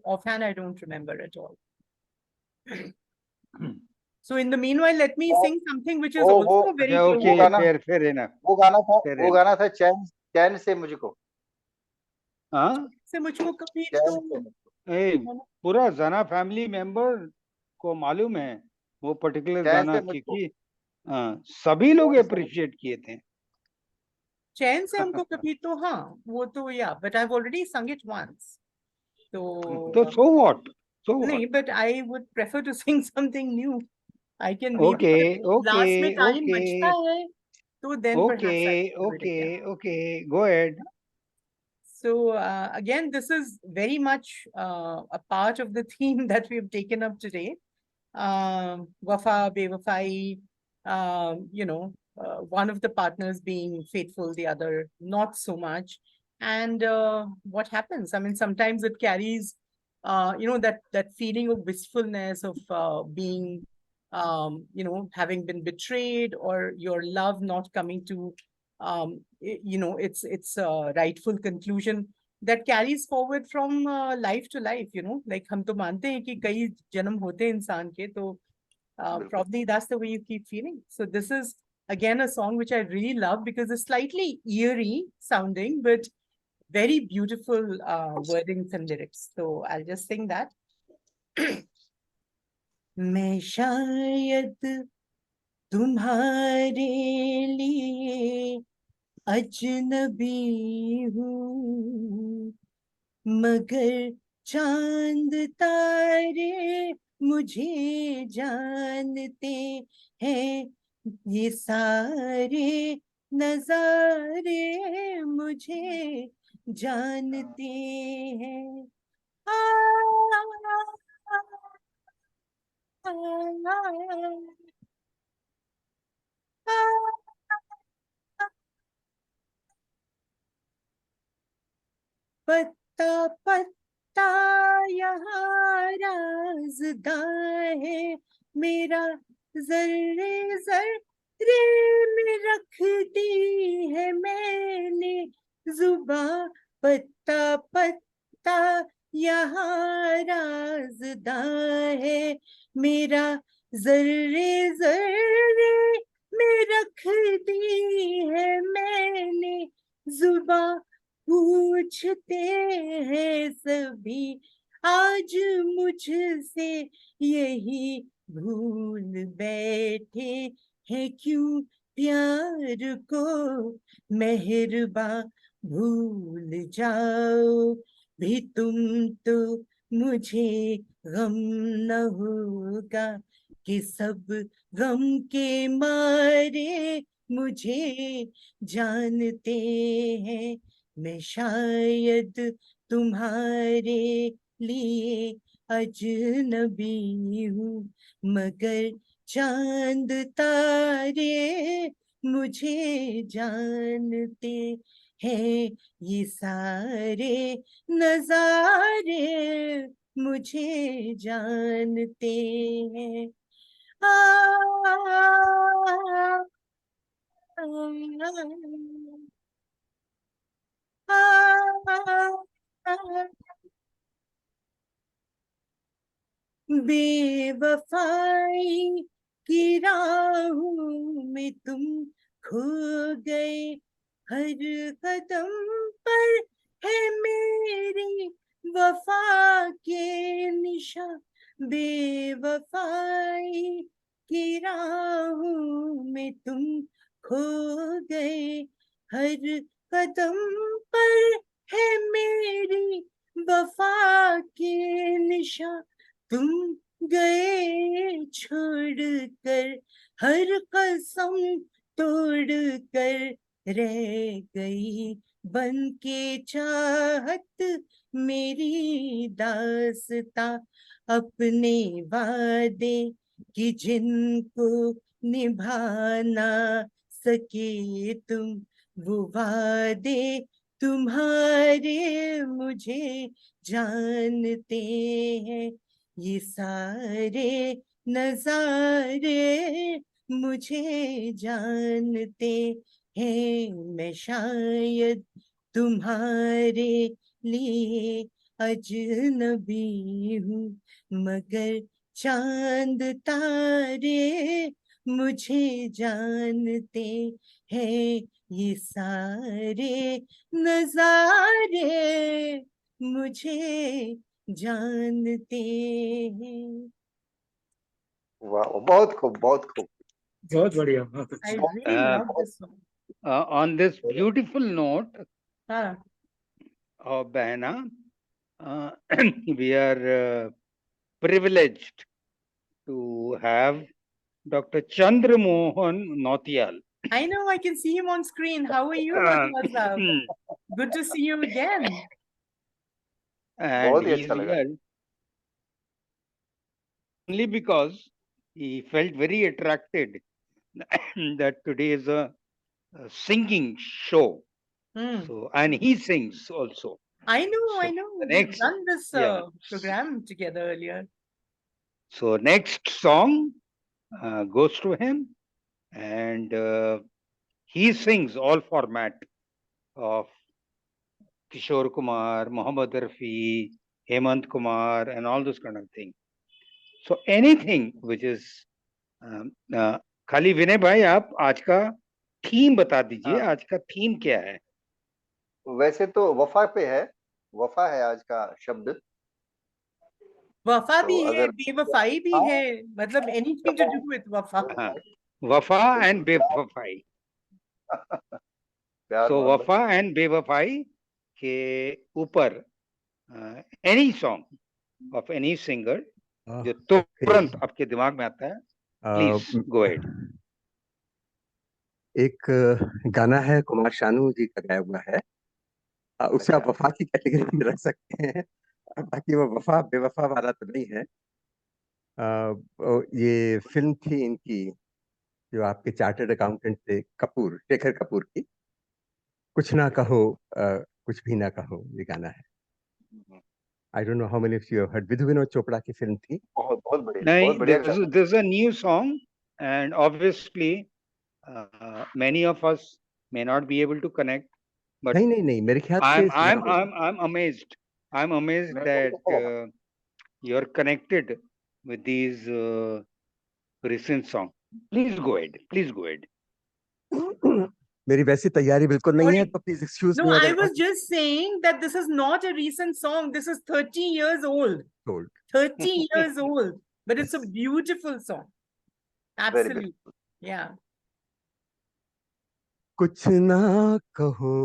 remember at all. So in the meanwhile, let me sing something which is also very close. Okay, fair enough. वो गाना था चैन चैन से मुझको। हाँ, से मुझको कभी चैन तो से मुझको। पूरा जना फैमिली मेंबर को मालूम है वो पर्टिकुलर चैन गाना, से मुझको। क्योंकि सभी लोग अप्रिशिएट किए थे। चैन से हमको कभी तो हाँ, वो तो yeah, but I've already sung it once. तो so what? नहीं, but I would prefer to sing something new. I can leave Okay, last में time okay, बचता है, तो then perhaps I will do it again. okay, go ahead. So again, this is very much a part of the theme that we've taken up today. Wafa, Bewafai, one of the partners being faithful, the other not so much. And what happens? I mean, sometimes it carries, that feeling of wistfulness of being, having been betrayed, or your love not coming to, its rightful conclusion that carries forward from life to life. Like हम तो मानते हैं कि कई जन्म होते हैं इंसान के, तो probably that's the way you keep feeling. So this is again a song which I really love because it's slightly eerie sounding, but very beautiful wordings and lyrics. So I'll just sing that. मैं शायद तुम्हारे लिए अजनबी हूँ, मगर चांद तारे मुझे जानते हैं, ये सारे नजारे मुझे जानते हैं। पत्ता पत्ता यहाँ राज़दां है, मेरा जर्रे जर्रे में रख दी है मैंने जुबां, पत्ता पत्ता यहाँ राज़दां है। मेरा जर्रे जर्रे में रख दी है मैंने जुबां, पूछते हैं सभी आज मुझसे यही भूल बैठे हैं क्यों प्यार को मेहरबां भूल जाओ भी तुम तो मुझे गम न होगा कि सब गम के मारे मुझे जानते हैं। मैं शायद तुम्हारे लिए अजनबी हूँ मगर चांद तारे मुझे जानते हैं। ये सारे नजारे मुझे जानते हैं। बेवफाई की राहों में तुम खो गए, हर कदम पर है मेरी वफा के निशान। बेवफाई की राहों में तुम खो गए, हर कदम पर है मेरी वफा के निशान। तुम गए छोड़ कर, हर कसम तोड़ कर रह गई बन के चाहत मेरी दास्तां। अपने वादे कि जिनको निभाना सके तुम, वो वादे तुम्हारे मुझे जानते हैं। ये सारे नजारे मुझे जानते हैं। मैं शायद तुम्हारे लिए अजनबी हूँ मगर चांद तारे मुझे जानते हैं। ये सारे नजारे मुझे जानते हैं। वाह, बहुत खूब, बहुत खूब। बहुत बढ़िया। I really love this song. On this beautiful note हाँ, of Behna, we are privileged to have Dr. Chandra Mohan Nautiyal. I know, I can see him on screen. How are you, Nautiyal Sahab? Good to see you again. And बहुत ही he's अच्छा लगा। here only because he felt very attracted that today is a singing show. Hmm. So, and he sings also. I know, So I know. the We've next- done this yeah. program together earlier. So next song goes to him, and he sings all format of Kishore Kumar, Mohammad Rafi, Hemant Kumar, and all those kind of thing. So anything which is खाली विनय भाई आप आज का theme बता दीजिए, हाँ। आज का थीम क्या है? वैसे तो वफा पे है, वफा है आज का शब्द। वफा तो भी है, अगर बेवफाई भी हाँ, है, मतलब anything to do with वफा। हाँ, वफा एंड बेवफाई। प्यार सो मोहब्बत। वफा एंड बेवफाई के ऊपर any song of any singer जो तुरंत आपके दिमाग में आता है, प्लीज गो अहेड। एक गाना है कुमार शानू जी का गाया हुआ है, उसे आप वफा की कैटेगरी में रख सकते हैं, बाकी वो वफा बेवफा वाला तो नहीं है। ये फिल्म थी इनकी जो आपके चार्टर्ड अकाउंटेंट थे कपूर, शेखर कपूर की, कुछ ना कहो कुछ भी ना कहो, ये गाना है। I don't know how many of you have heard. Vidhu Vinod Chopra की फिल्म थी. बहुत बहुत बढ़िया, नहीं, बहुत बढ़िया गाना. there's a new song, and obviously many of us may not be able to connect, but नहीं मेरे ख्याल से I'm amazed. I'm amazed that you're connected with these recent songs. Please go ahead. Please go ahead. मेरी वैसी तैयारी बिल्कुल नहीं है, Sorry. तो please excuse No, me. I was just saying that this is not a recent song. This is 30 years old. told. 30 years old. But it's a beautiful song. Very Absolutely. Yeah. कुछ ना कहो,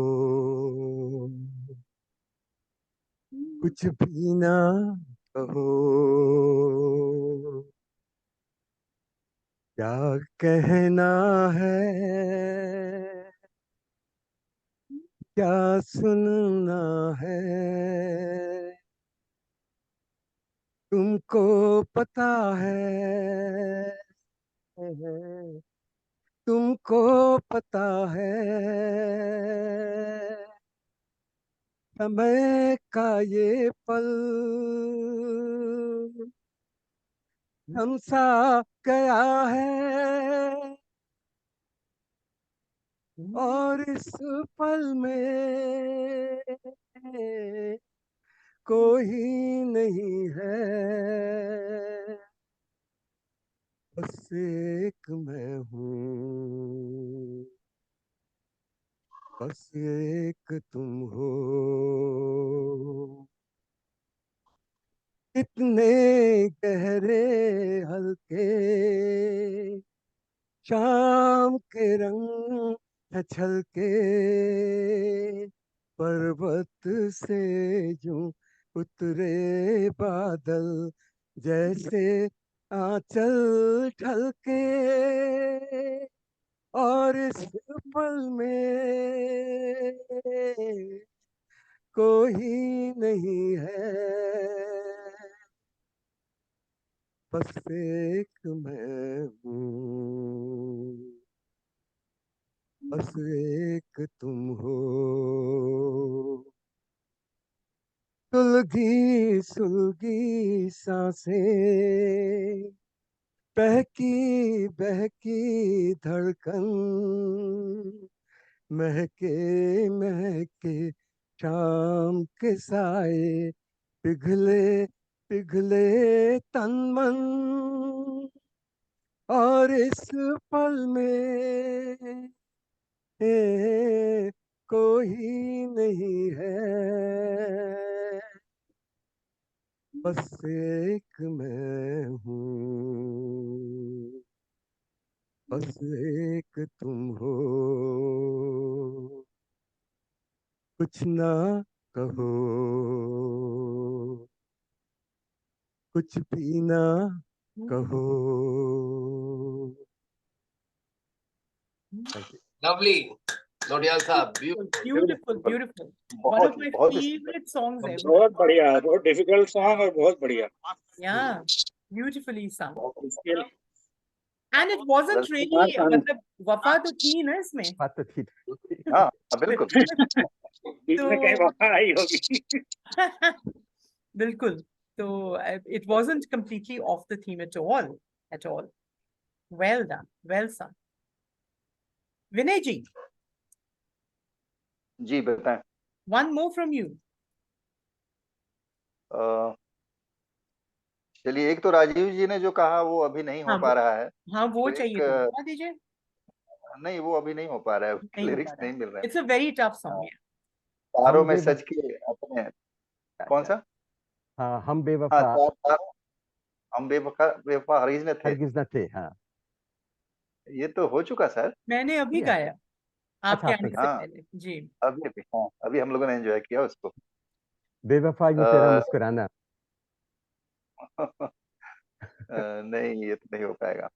कुछ भी ना कहो, क्या कहना है, क्या सुनना है, तुमको पता है, तुमको पता है, समय का ये पल हमसा गया है, और इस पल में कोई नहीं है, बस एक मैं हूँ, बस एक तुम हो. कितने गहरे हल्के शाम के रंग है छलके, पर्वत से यूं उतरे बादल जैसे आंचल ढलके, और इस पल में कोई नहीं है, बस एक मैं हूँ, बस एक तुम हो. सुलगी सुलगी सांसें, बहकी बहकी धड़कन, महके महके शाम के साए, पिघले पिघले तन मन, और इस पल में कोई नहीं है, बस एक मैं हूँ, बस एक तुम हो. कुछ ना कहो, कुछ भी ना कहो. Thank you. Lovely. नोटियाल साहब, Beautiful, beautiful. One बहुत of my बहुत favorite songs ever. बहुत बढ़िया, बहुत डिफिकल्ट सॉन्ग और बहुत बढ़िया. Yeah, beautifully sung. इसके And it wasn't really, मतलब वफा तो थी ना इसमें. बात तो थी. हाँ बिल्कुल. बीच में कहीं वफा आई होगी. बिल्कुल. So it wasn't completely off the theme at all, at all. Well done, well sung. Vinay ji, जी बताएं. one more from you. चलिए, एक तो राजीव जी ने जो कहा वो अभी नहीं हो पा रहा है. हाँ वो वो चाहिए एक, तो बता दीजिए. नहीं वो अभी नहीं हो पा रहा है, नहीं हो लिरिक्स पा रहा नहीं मिल रहे है. It's a very tough song. Yeah. हैं. तारों हम में बेवफा. सज के अपने, कौन सा? हाँ, हम हाँ, बेवफा हम बेवफा बेवफा हरगिज न थे. हरगिज न थे. हाँ, ये तो हो चुका सर. मैंने अभी Yeah. गाया आपके आपने आने से हाँ. पहले जी. अभी हाँ, अभी हम लोगों ने एंजॉय किया उसको. बेवफा ये तेरा मुस्कुराना. नहीं ये तो नहीं हो पाएगा.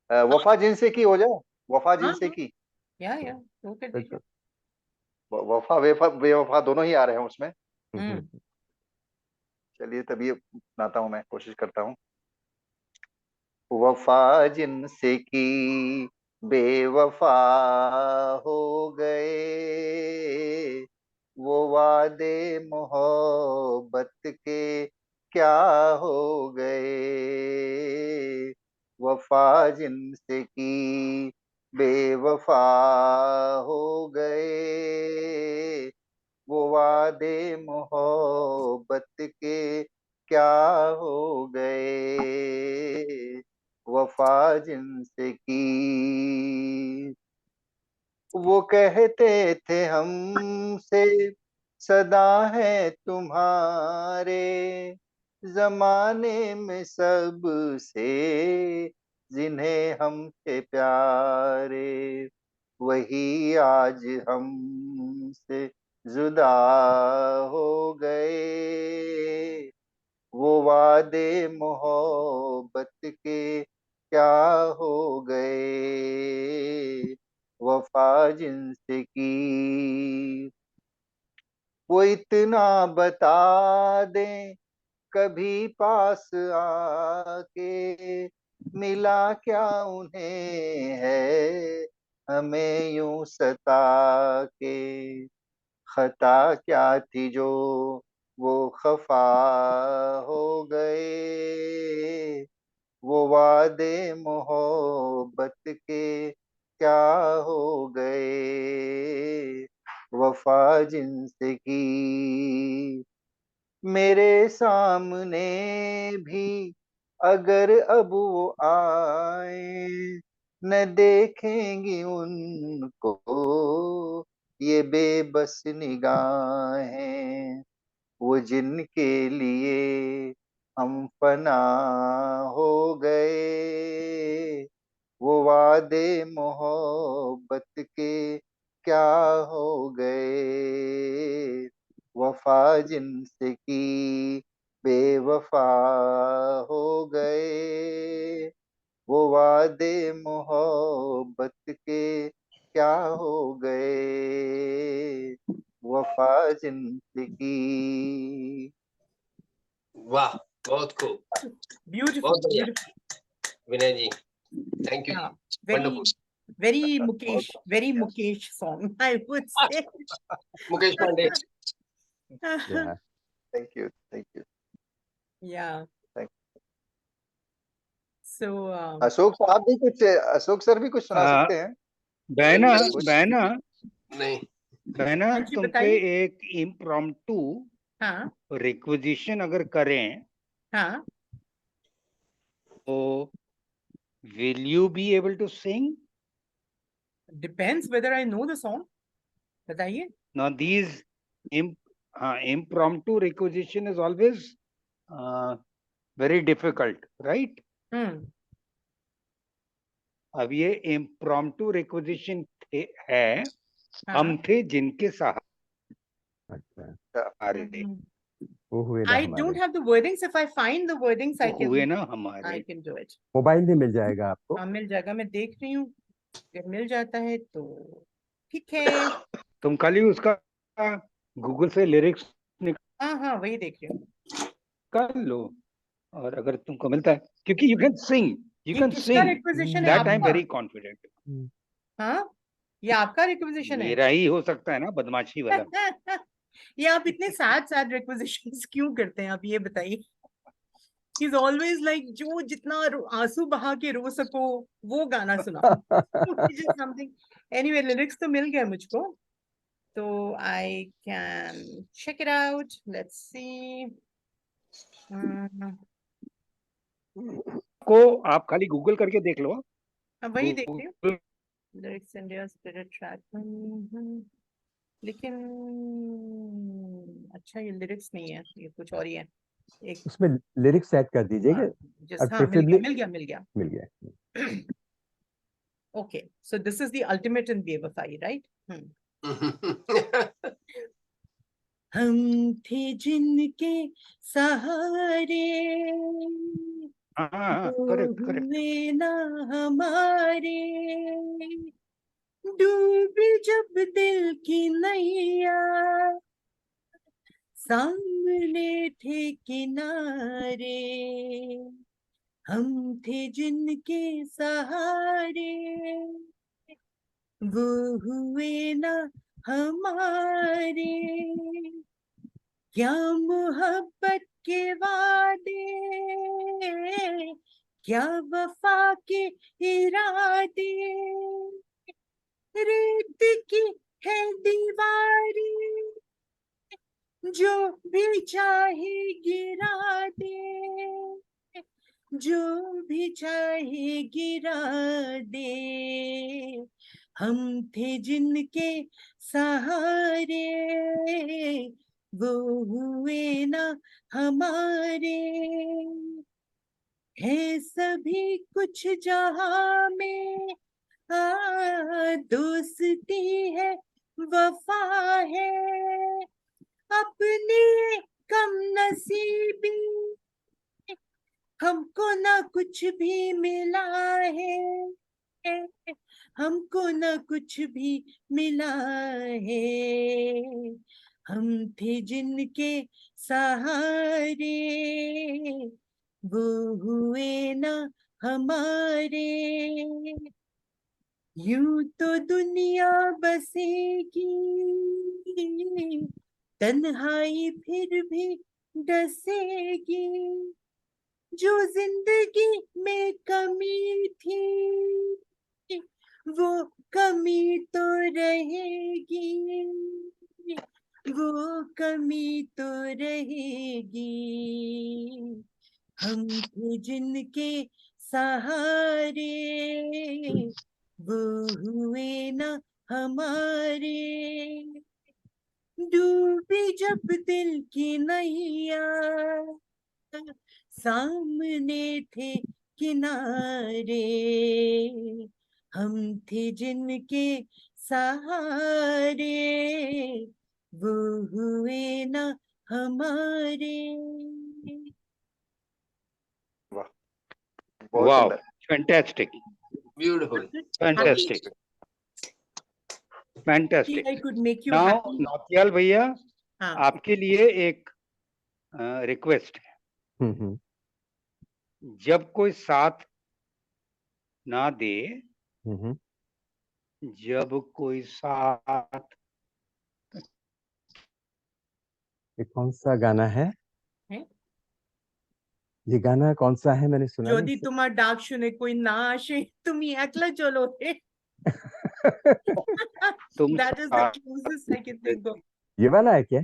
वफा जिनसे की हो जाए, वफा जिनसे की. या वो कर दीजिए. वफा बेवफा बेवफा दोनों ही आ रहे हैं उसमें. हम्म. चलिए तभी सुनाता हूँ, मैं कोशिश करता हूँ. वफा जिनसे की बेवफा हो गए, वो वादे मोहब्बत के क्या हो गए, वफा जिनसे की बेवफा हो गए, वो वादे मोहब्बत के क्या हो गए, वफा जिनसे की। वो कहते थे हमसे सदा है तुम्हारे, जमाने में सबसे जिन्हें हम थे प्यारे, वही आज हमसे जुदा हो गए, वो वादे मोहब्बत के क्या हो गए, वफा जिनसे की। वो इतना बता दें कभी पास आके, मिला क्या उन्हें है हमें यूं सता के, खता क्या थी जो वो खफा हो गए, वो वादे मोहब्बत के क्या हो गए, वफा जिनसे की। मेरे सामने भी अगर अब वो आए, न देखेंगी उनको ये बेबस निगाहें, वो जिनके लिए हम फना हो गए, वो वादे मोहब्बत के क्या हो गए, वफा जिनसे की बेवफा हो गए, वो वादे मोहब्बत के क्या हो गए, वफा जिनसे की। वाह, बहुत खूब, Beautiful, बहुत बढ़िया beautiful. Vinay ji, thank you, Yeah, very, wonderful. very बहुत very Mukesh song, I would say. Mukesh Pandey. Yeah. Thank you, thank you. Yeah. Thank So, Ashok साहब भी कुछ, अशोक सर भी कुछ सुना सकते हैं बहना कुछ? बहना नहीं, बहना हाँ जी, तुम पे बताइए। एक इम्प्रॉम्प्टू हाँ रिक्विजिशन अगर करें हाँ, तो will you be able to sing? depends whether I know the song. बताइए। Now these impromptu requisition is always very difficult, right? अब ये impromptu requisition है, हम थे जिनके अच्छा, सहारे थे, वो हुए ना I हमारे। don't have the wordings. If I find the wordings, वो I हुए can, ना I हमारे। can do it. मोबाइल में मिल जाएगा आपको। हाँ, मिल जाएगा, मैं देख रही हूँ, अगर मिल जाता है तो ठीक है। तुम कल ही उसका गूगल से लिरिक्स हाँ हाँ, वही देख रही हूँ। निकाल लो, और अगर तुमको मिलता है, क्योंकि यू कैन सिंग, यू ये कैन किसका सिंग, रिक्विजिशन है, दैट आई एम आपका? Very confident. हाँ, ये आपका रिक्विजिशन है? मेरा ही हो सकता है ना, बदमाशी वाला। ये आप इतने सैड सैड रिक्विजिशंस क्यों करते हैं, आप ये बताइए। He's always like, जो जितना आंसू बहा के रो सको वो गाना सुना। Just something. Anyway, lyrics तो मिल गया मुझको, तो I can check it out. Let's see. को आप खाली गूगल करके देख लो। अब वही देख रही हूँ, Google lyrics India spirit track. लेकिन अच्छा, ये लिरिक्स नहीं है, ये कुछ और ही है। एक उसमें लिरिक्स सेट कर दीजिएगा। just, हाँ, प्रेफरेबली मिल गया। मिल गया। Okay, so this is the ultimate in बेवफाई, right? हम थे जिनके सहारे, हाँ, वो करेक्ट करेक्ट। हुए ना हमारे, डूबी जब दिल की नैया, सामने थे किनारे, हम थे जिनके सहारे, वो हुए ना हमारे, क्या मोहब्बत के वादे, क्या वफा के इरादे, रेत की है दीवारें, जो भी चाहे गिरा दे, जो भी चाहे गिरा दे, हम थे जिनके सहारे, वो हुए ना हमारे, है सभी कुछ जहां में, दोस्ती है, वफा है, अपनी कम नसीबी, हमको ना कुछ भी मिला है, हमको ना कुछ भी मिला है, हम थे जिनके सहारे, वो हुए ना हमारे, यूं तो दुनिया बसेगी, तन्हाई फिर भी डसेगी, जो जिंदगी में कमी थी, वो कमी तो रहेगी, वो कमी तो रहेगी, हम थे जिनके सहारे, वो हुए ना हमारे, डूबी जब दिल की नैया, सामने थे किनारे, हम थे जिनके सहारे, वो हुए ना हमारे। वाह, बहुत Wow, सुंदर। fantastic, Beautiful. fantastic, fantastic. I could make you Now, happy. नौतियाल भैया, हाँ, आपके लिए एक रिक्वेस्ट है। हम्म। जब कोई साथ ना दे, हम्म। जब कोई साथ, ये कौन सा गाना है? है? ये गाना कौन सा है? मैंने सुना नहीं যদি তোমার ডাক শুনে কই না আসে তুমি একলা চলো রে। तुम That is the साथ closest I can think of. ये वाला है क्या?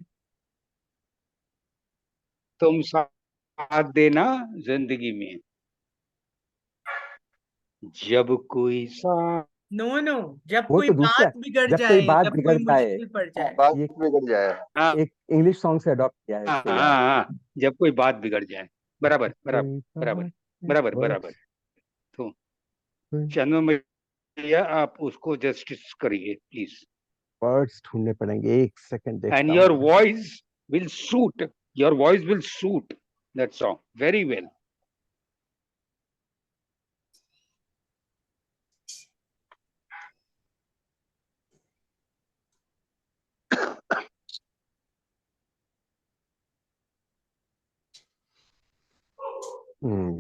तुम साथ देना जिंदगी में, जब कोई साथ, नो नो, जब वो कोई तो दूसरा, बात बिगड़ जब कोई जाए, बात जब बिगड़ कोई जाए। मुश्किल पड़ जाए। बात ये बिगड़ जाए। हाँ एक इंग्लिश सॉन्ग से अडॉप्ट किया है हाँ इसको, हाँ यार। हाँ, जब कोई बात बिगड़ जाए। बराबर बराबर कोई बराबर बात बराबर और बराबर। तो कोई चंदन भैया, आप उसको जस्टिस करिए प्लीज, वर्ड्स ढूंढने पड़ेंगे, एक सेकंड एंड देखता योर हूँ। Voice will suit, your voice will suit that song very well.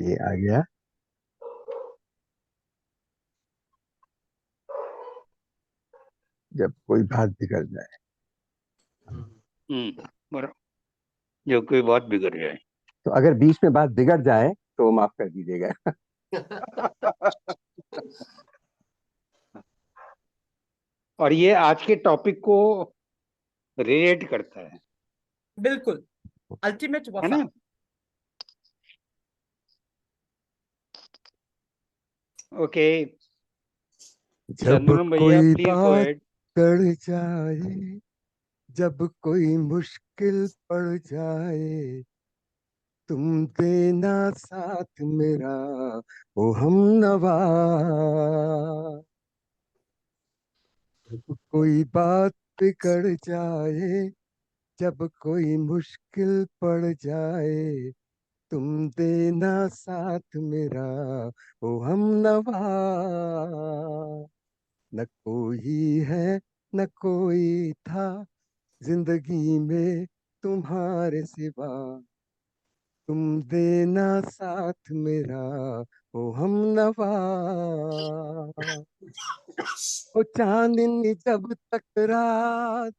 ये आ गया। जब कोई बात बिगड़ जाए। बराबर, जब कोई बात बिगड़ जाए। तो अगर बीच में बात बिगड़ जाए तो माफ कर दीजिएगा। और ये आज के टॉपिक को रिलेट करता है बिल्कुल, अल्टीमेट है वफा। ना? ओके, जब चंदन भैया कोई प्लीज गो बात अहेड। बिगड़ जाए, जब कोई मुश्किल पड़ जाए, तुम देना साथ मेरा, ओ हम नवा। जब कोई बात बिगड़ जाए, जब कोई मुश्किल पड़ जाए, तुम देना साथ मेरा, ओ हम नवा। न कोई है न कोई था जिंदगी में तुम्हारे सिवा, तुम देना साथ मेरा ओ हमनवा। ओ चांदनी जब तक रात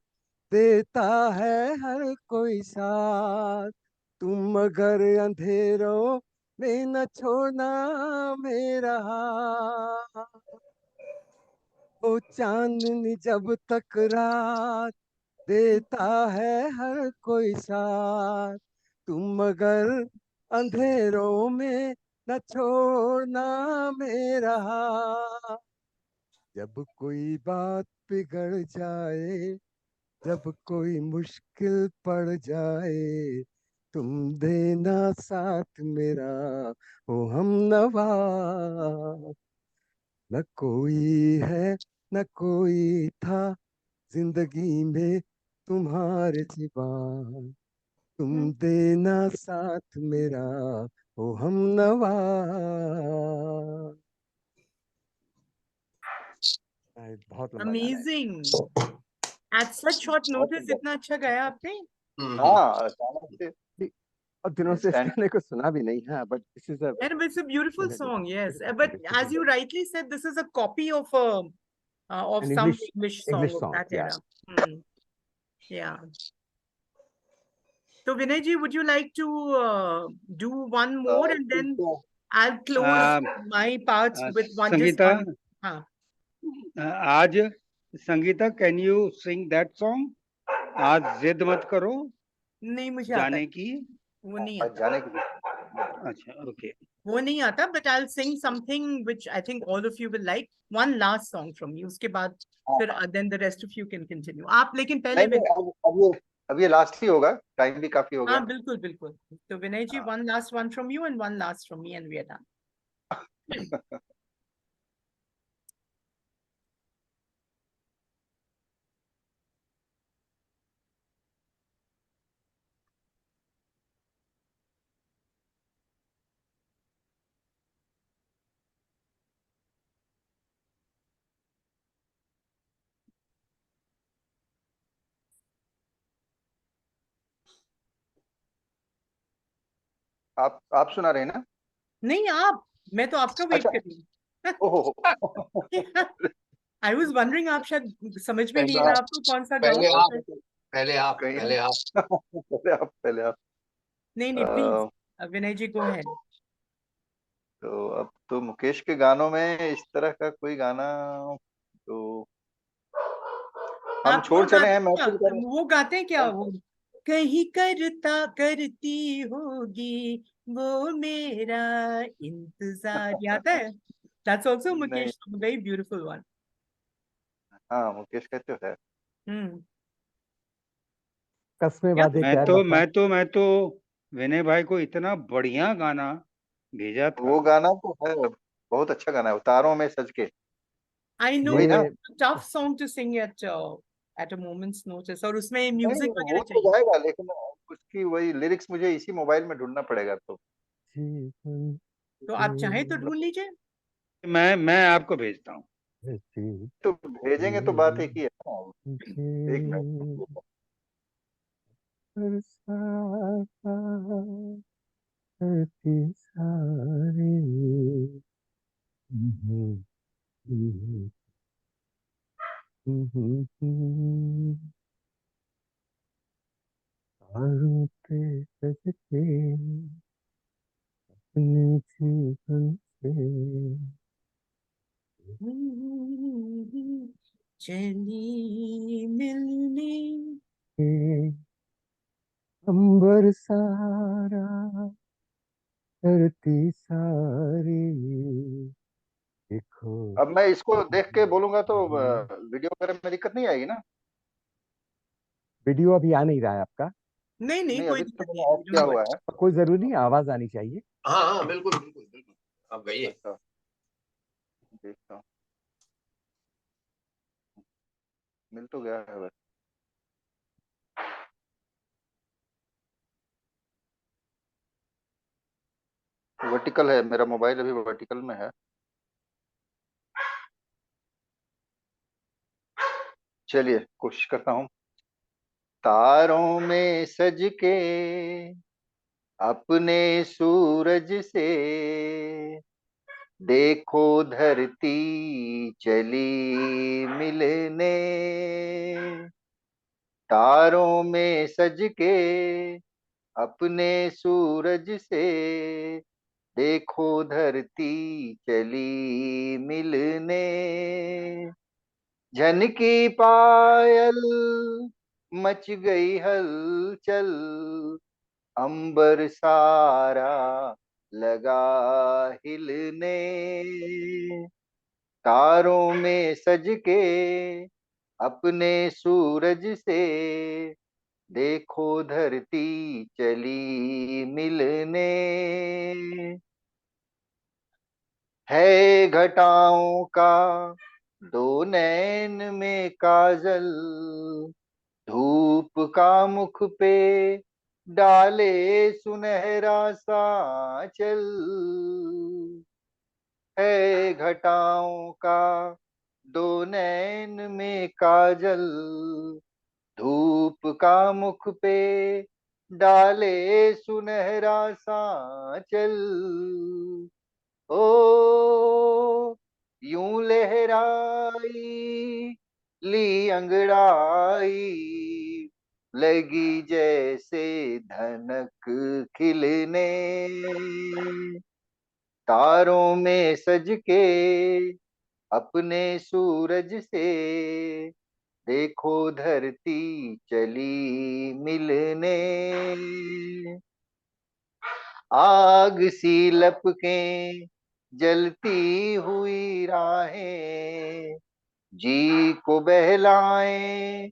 देता है हर कोई साथ, तुम अगर अंधेरों में न छोड़ना मेरा हाथ। ओ चांदनी जब तक रात देता है हर कोई साथ, तुम अगर अंधेरों में न छोड़ना मेरा हाथ। जब कोई बात बिगड़ जाए, जब कोई मुश्किल पड़ जाए, तुम देना साथ मेरा ओ हमनवा। न कोई है न कोई था जिंदगी में तुम्हारे सिवा, तुम देना साथ मेरा ओ हमनवा। बहुत लंबा गाना है। Amazing. At such short notice इतना अच्छा गाया आपने। हाँ अचानक से और दिनों से इस instant- गाने को सुना भी नहीं है, but this is a And it's a beautiful song, yes. But beautiful as you rightly said, this is a copy of of an some English English song English of song, that yeah. era. Hmm. Yeah. So Vinay ji, would you like to do one more and then I'll close uh, my part with one just Sangeeta, one. हाँ, आज Sangeeta, can you sing that song? आज जिद मत करो नहीं मुझे आता जाने है, की। वो नहीं आज आता, जाने की अच्छा, ओके। वो नहीं आता, but I'll sing something which I think all of you will like. One last song from you, उसके बाद फिर then the rest of you can continue. आप लेकिन पहले नहीं नहीं अब ये लास्ट ही होगा, टाइम भी काफी हो हाँ गया। बिल्कुल बिल्कुल। तो विनय जी, one last one from you and one last from me and we are done. आप सुना रहे हैं ना? नहीं आप, मैं तो आपका वेट अच्छा, कर रही ओहो हूँ। आई वॉज वंडरिंग, आप शायद समझ में नहीं पहले है मैं आप आपको कौन सा गाऊं। पहले आप पहले आप कहीं पहले आप पहले आप नहीं नहीं please Vinay ji go ahead. तो अब तो मुकेश के गानों में इस तरह का कोई गाना तो हम आप वो छोड़ चले गाते हैं, हैं क्या, महफिल कर वो गाते हैं क्या, वो कहीं करता करती होगी वो मेरा इंतजार, याद है? दैट्स आल्सो नहीं, मुकेश, वेरी ब्यूटीफुल वन। हाँ मुकेश का तो है। हम्म। कस्में क्या वादे प्यार वफा। मैं तो विनय भाई को इतना बढ़िया गाना भेजा था। वो गाना तो है, बहुत अच्छा गाना है, तारों में सज के। आई नो, वही ना? Tough song to sing at a moments notice, और उसमें नहीं म्यूजिक वो वगैरह तो चाहिए। जाएगा, लेकिन उसकी वही लिरिक्स मुझे इसी मोबाइल में ढूंढना पड़ेगा तो। जीवन तो आप चाहें तो ढूंढ लीजिए। मैं आपको भेजता हूँ। तो भेजेंगे तो बात एक ही है ना। एक मिनट, करती सारी। हम्म, हम्म, तारों पे सज के अपने जीवन से चली मिलने। अंबर सारा धरती सारी देखो। अब मैं इसको देख के बोलूंगा तो वीडियो वगैरह में दिक्कत नहीं आएगी ना? वीडियो अभी आ नहीं रहा है आपका। नहीं नहीं नहीं, कोई अभी तो दिक्कत नहीं मैंने है, ऑफ किया डोंट हुआ वरी। है। कोई जरूरी नहीं, आवाज आनी चाहिए। हाँ हाँ बिल्कुल बिल्कुल बिल्कुल, आप गाइए। अच्छा, देखता हूँ, मिल तो गया है बस। वर्टिकल है मेरा मोबाइल, अभी वर्टिकल में है। चलिए कोशिश करता हूँ। तारों में सज के अपने सूरज से देखो धरती चली मिलने, तारों में सज के अपने सूरज से देखो धरती चली मिलने। झनकी पायल मच गई हलचल, अंबर सारा लगा हिलने, तारों में सज के अपने सूरज से देखो धरती चली मिलने। है घटाओं का दो नैन में काजल, धूप का मुख पे डाले सुनहरा सांचल। है घटाओं का दो नैन में काजल, धूप का मुख पे डाले सुनहरा सांचल। ओ यूं लहराई ली अंगड़ाई, लगी जैसे धनक खिलने, तारों में सज के अपने सूरज से देखो धरती चली मिलने। आग सी लपकें जलती हुई राहें, जी को बहलाएं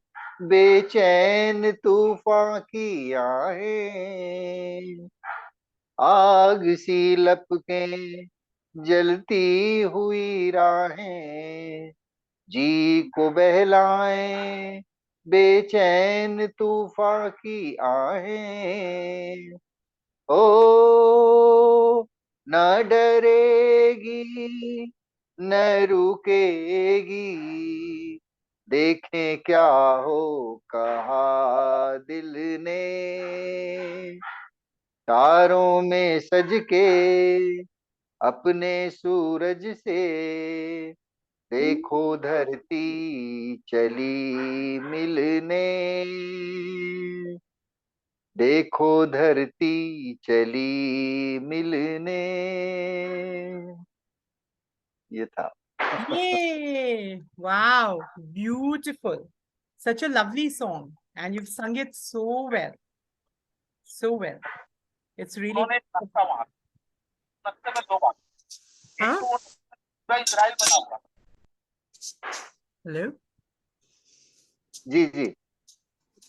बेचैन तूफान की आहें। आग सी लपकें जलती हुई राहें, जी को बहलाएं बेचैन तूफान की आहें। ओ न डरेगी न रुकेगी, देखें क्या हो कहा दिल ने, तारों में सज के अपने सूरज से देखो धरती चली मिलने, देखो धरती चली मिलने। ये था। Yay! Wow, beautiful. Such a lovely song. And you've sung it so well. So well. It's really. Huh? Hello? जी जी।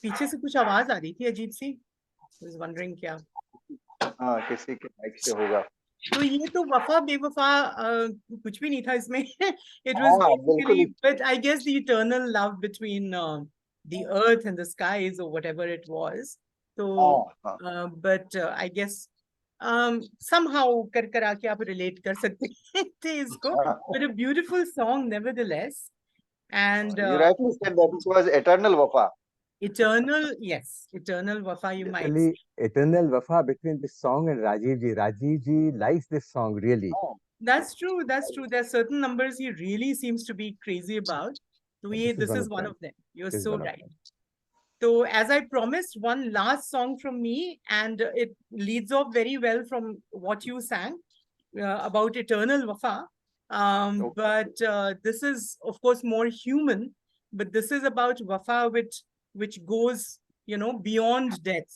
पीछे से कुछ आवाज आ रही थी अजीब सी. I was wondering क्या. हाँ, किसी के माइक से होगा। तो ये तो वफा बेवफा कुछ भी नहीं था इसमें. It was हाँ, basically, बिल्कुल। but I guess the eternal love between the earth and the skies or whatever it was. So, हाँ, हाँ। but I guess somehow कर कर आके आप relate कर सकते थे इसको. हाँ। But a beautiful song nevertheless. And You rightly said that it was eternal wafa. eternal, yes, eternal wafa you might say. Literally, eternal wafa between this song and Rajiv ji. Rajiv ji likes this song really. Oh, That's true. That's true. There are certain numbers he really seems to be crazy about. So this is one of them. You're This is so one of right. them. So as I promised, one last song from me, and it leads off very well from what you sang about eternal wafa. okay. But this is, of course, more human. But this is about wafa, which goes, beyond death.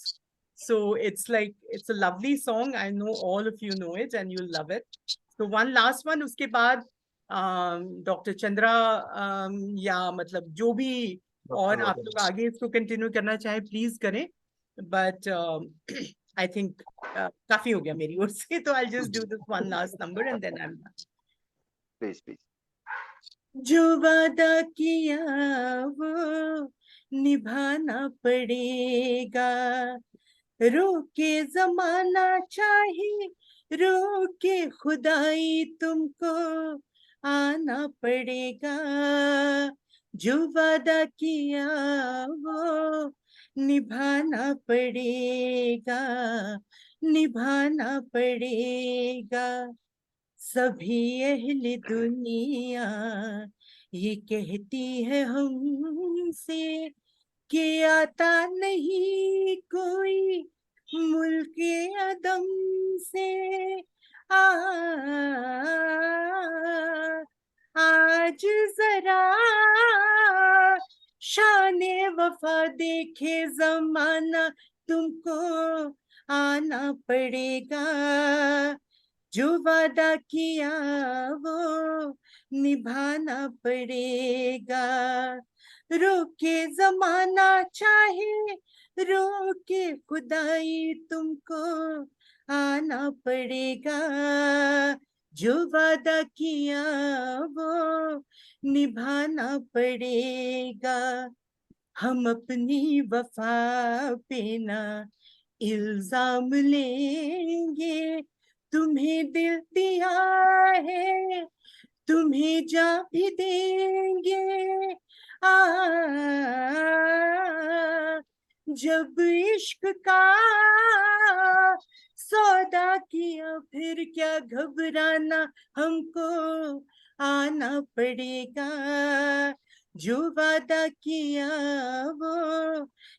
So it's like, it's a lovely song. I know all of you know it and you'll love it. So one last one, उसके बाद doctor Chandra या मतलब जो भी और आप लोग आगे इसको कंटिन्यू करना चाहे प्लीज करें. बट आई थिंक काफी हो गया मेरी ओर से. तो I just do this one last number and then I am done. Please, please. जो वादा किया वो निभाना पड़ेगा, रोके जमाना चाहे रोके खुदाई तुमको आना पड़ेगा. जो वादा किया वो निभाना पड़ेगा, निभाना पड़ेगा। सभी अहले दुनिया ये कहती है हमसे कि आता नहीं कोई मुल्के अदम से। आज जरा शाने वफा देखे जमाना, तुमको आना पड़ेगा। जो वादा किया वो निभाना पड़ेगा। रोके जमाना चाहे रोके खुदाई, तुमको आना पड़ेगा। जो वादा किया वो निभाना पड़ेगा। हम अपनी वफा पे ना इल्जाम लेंगे, तुम्हें दिल दिया है तुम्हें जा भी देंगे। जब इश्क का सौदा किया फिर क्या घबराना, हमको आना पड़ेगा। जो वादा किया वो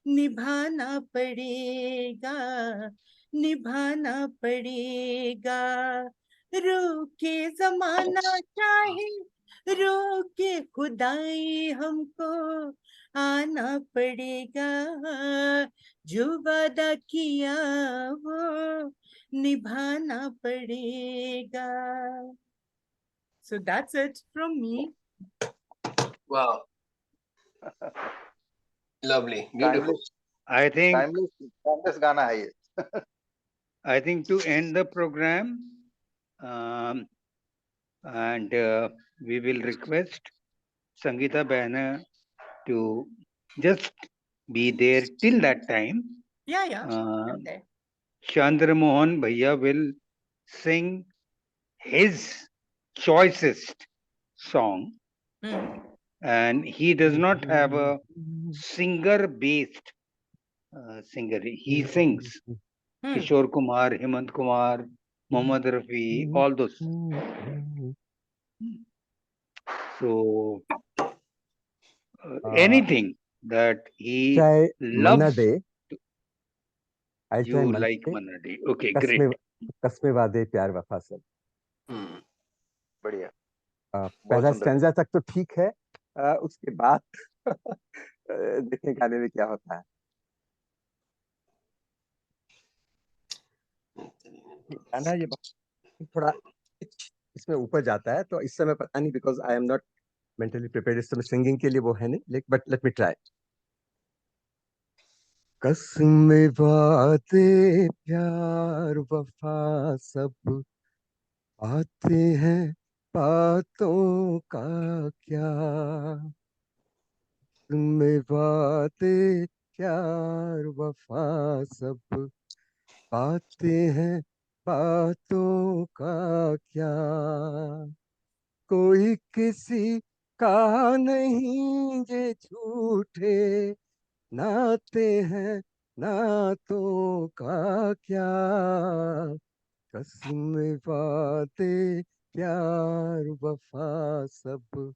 निभाना पड़ेगा, निभाना पड़ेगा। रोके जमाना चाहे रोके खुदाई, हमको आना पड़ेगा। जो वादा किया वो निभाना पड़ेगा। So that's it from me. Wow, lovely, beautiful. I think timeless गाना है ये. I think to end the program, and we will request Sangeeta Bahana to just be there till that time. Yeah. Okay. Chandra Mohan Bhaiya will sing his choicest song, and he does not have a singer-based singer. He sings Kishore Kumar, Hemant Kumar, Mohammad Rafi, all those. So anything that he loves, you like Manna Dey. Okay, great. कस्मे वादे प्यार वफा सब. बढ़िया. पहला stanza तक तो ठीक है, उसके बाद देखें गाने में क्या होता है. गाना ये थोड़ा इसमें ऊपर जाता है, तो इस समय पता नहीं, because I am not mentally prepared इस समय सिंगिंग के लिए, वो है नहीं, लेकिन बट लेट मी ट्राई. कस्मे वादे प्यार वफा सब आते हैं बातों का क्या. कस्मे वादे प्यार वफा सब आते हैं बातों का क्या. कोई किसी का नहीं ये झूठे नाते हैं, नातों का क्या. कसम वादे प्यार वफा सब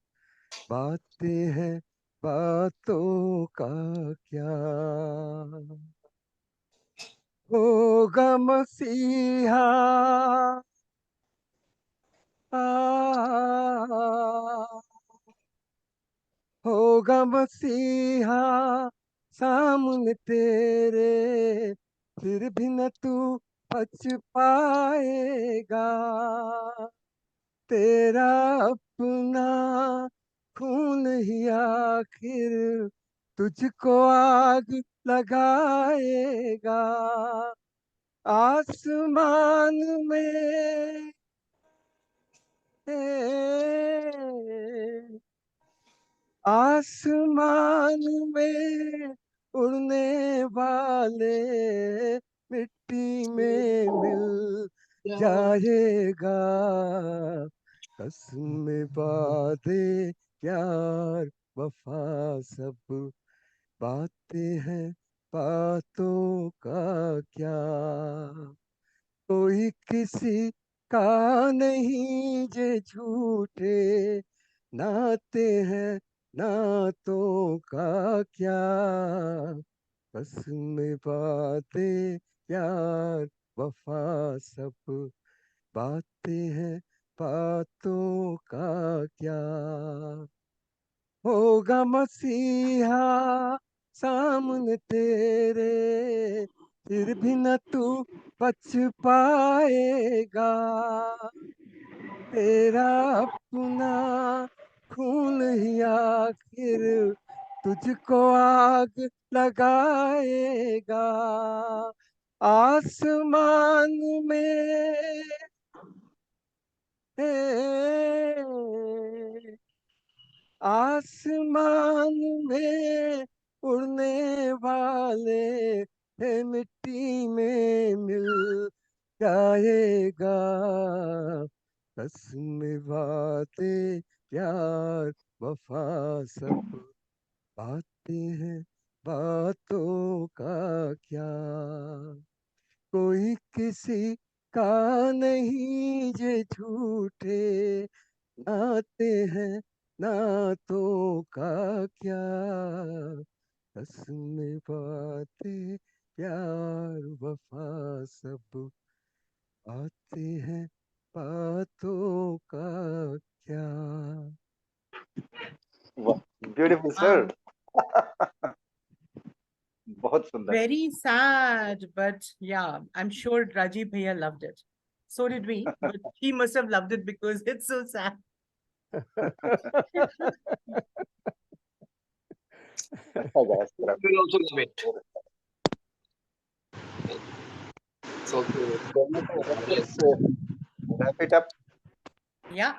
बातें हैं बातों का क्या. होगा मसीहा होगा मसीहा सामने तेरे, फिर भी न तू बच पाएगा. तेरा अपना खून ही आखिर तुझको आग लगाएगा. आसमान में आसमान में उड़ने वाले मिट्टी में मिल जाएगा. कसम वादे प्यार वफा सब बातें हैं बातों का क्या. कोई किसी का नहीं जे झूठे नाते हैं नातों का क्या, बस में बातें प्यार वफा सब बातें हैं बातों का क्या। होगा मसीहा सामने तेरे, फिर भी न तू बच पाएगा, तेरा अपना खून ही आखिर तुझको आग लगाएगा। आसमान में आसमान में उड़ने वाले है मिट्टी में मिल जाएगा, कसम बातें प्यार वफा सब बातें हैं बातों का क्या। कोई किसी का नहीं जे झूठे नाते हैं नातों का क्या, कसम बातें प्यार वफा सब बातें हैं बातों का क्या। Beautiful sir. बहुत सुंदर। Very sad, but yeah, I'm sure Rajiv Bhaiya loved it. So did we, but he must have loved it because it's so sad. अच्छा गाया sir We will also love it. So, let's wrap it up, Yeah,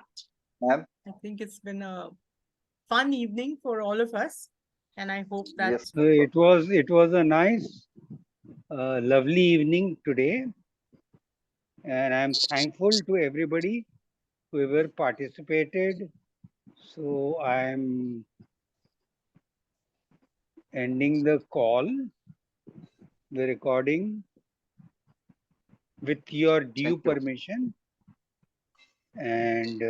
ma'am. I think it's been a fun evening for all of us. And I hope that Yes. It was a nice, lovely evening today, and I'm thankful to everybody whoever participated. So I'm ending the call, the recording, with your due Thank you. permission, and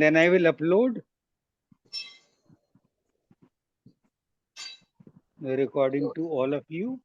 then I will upload the recording to all of you.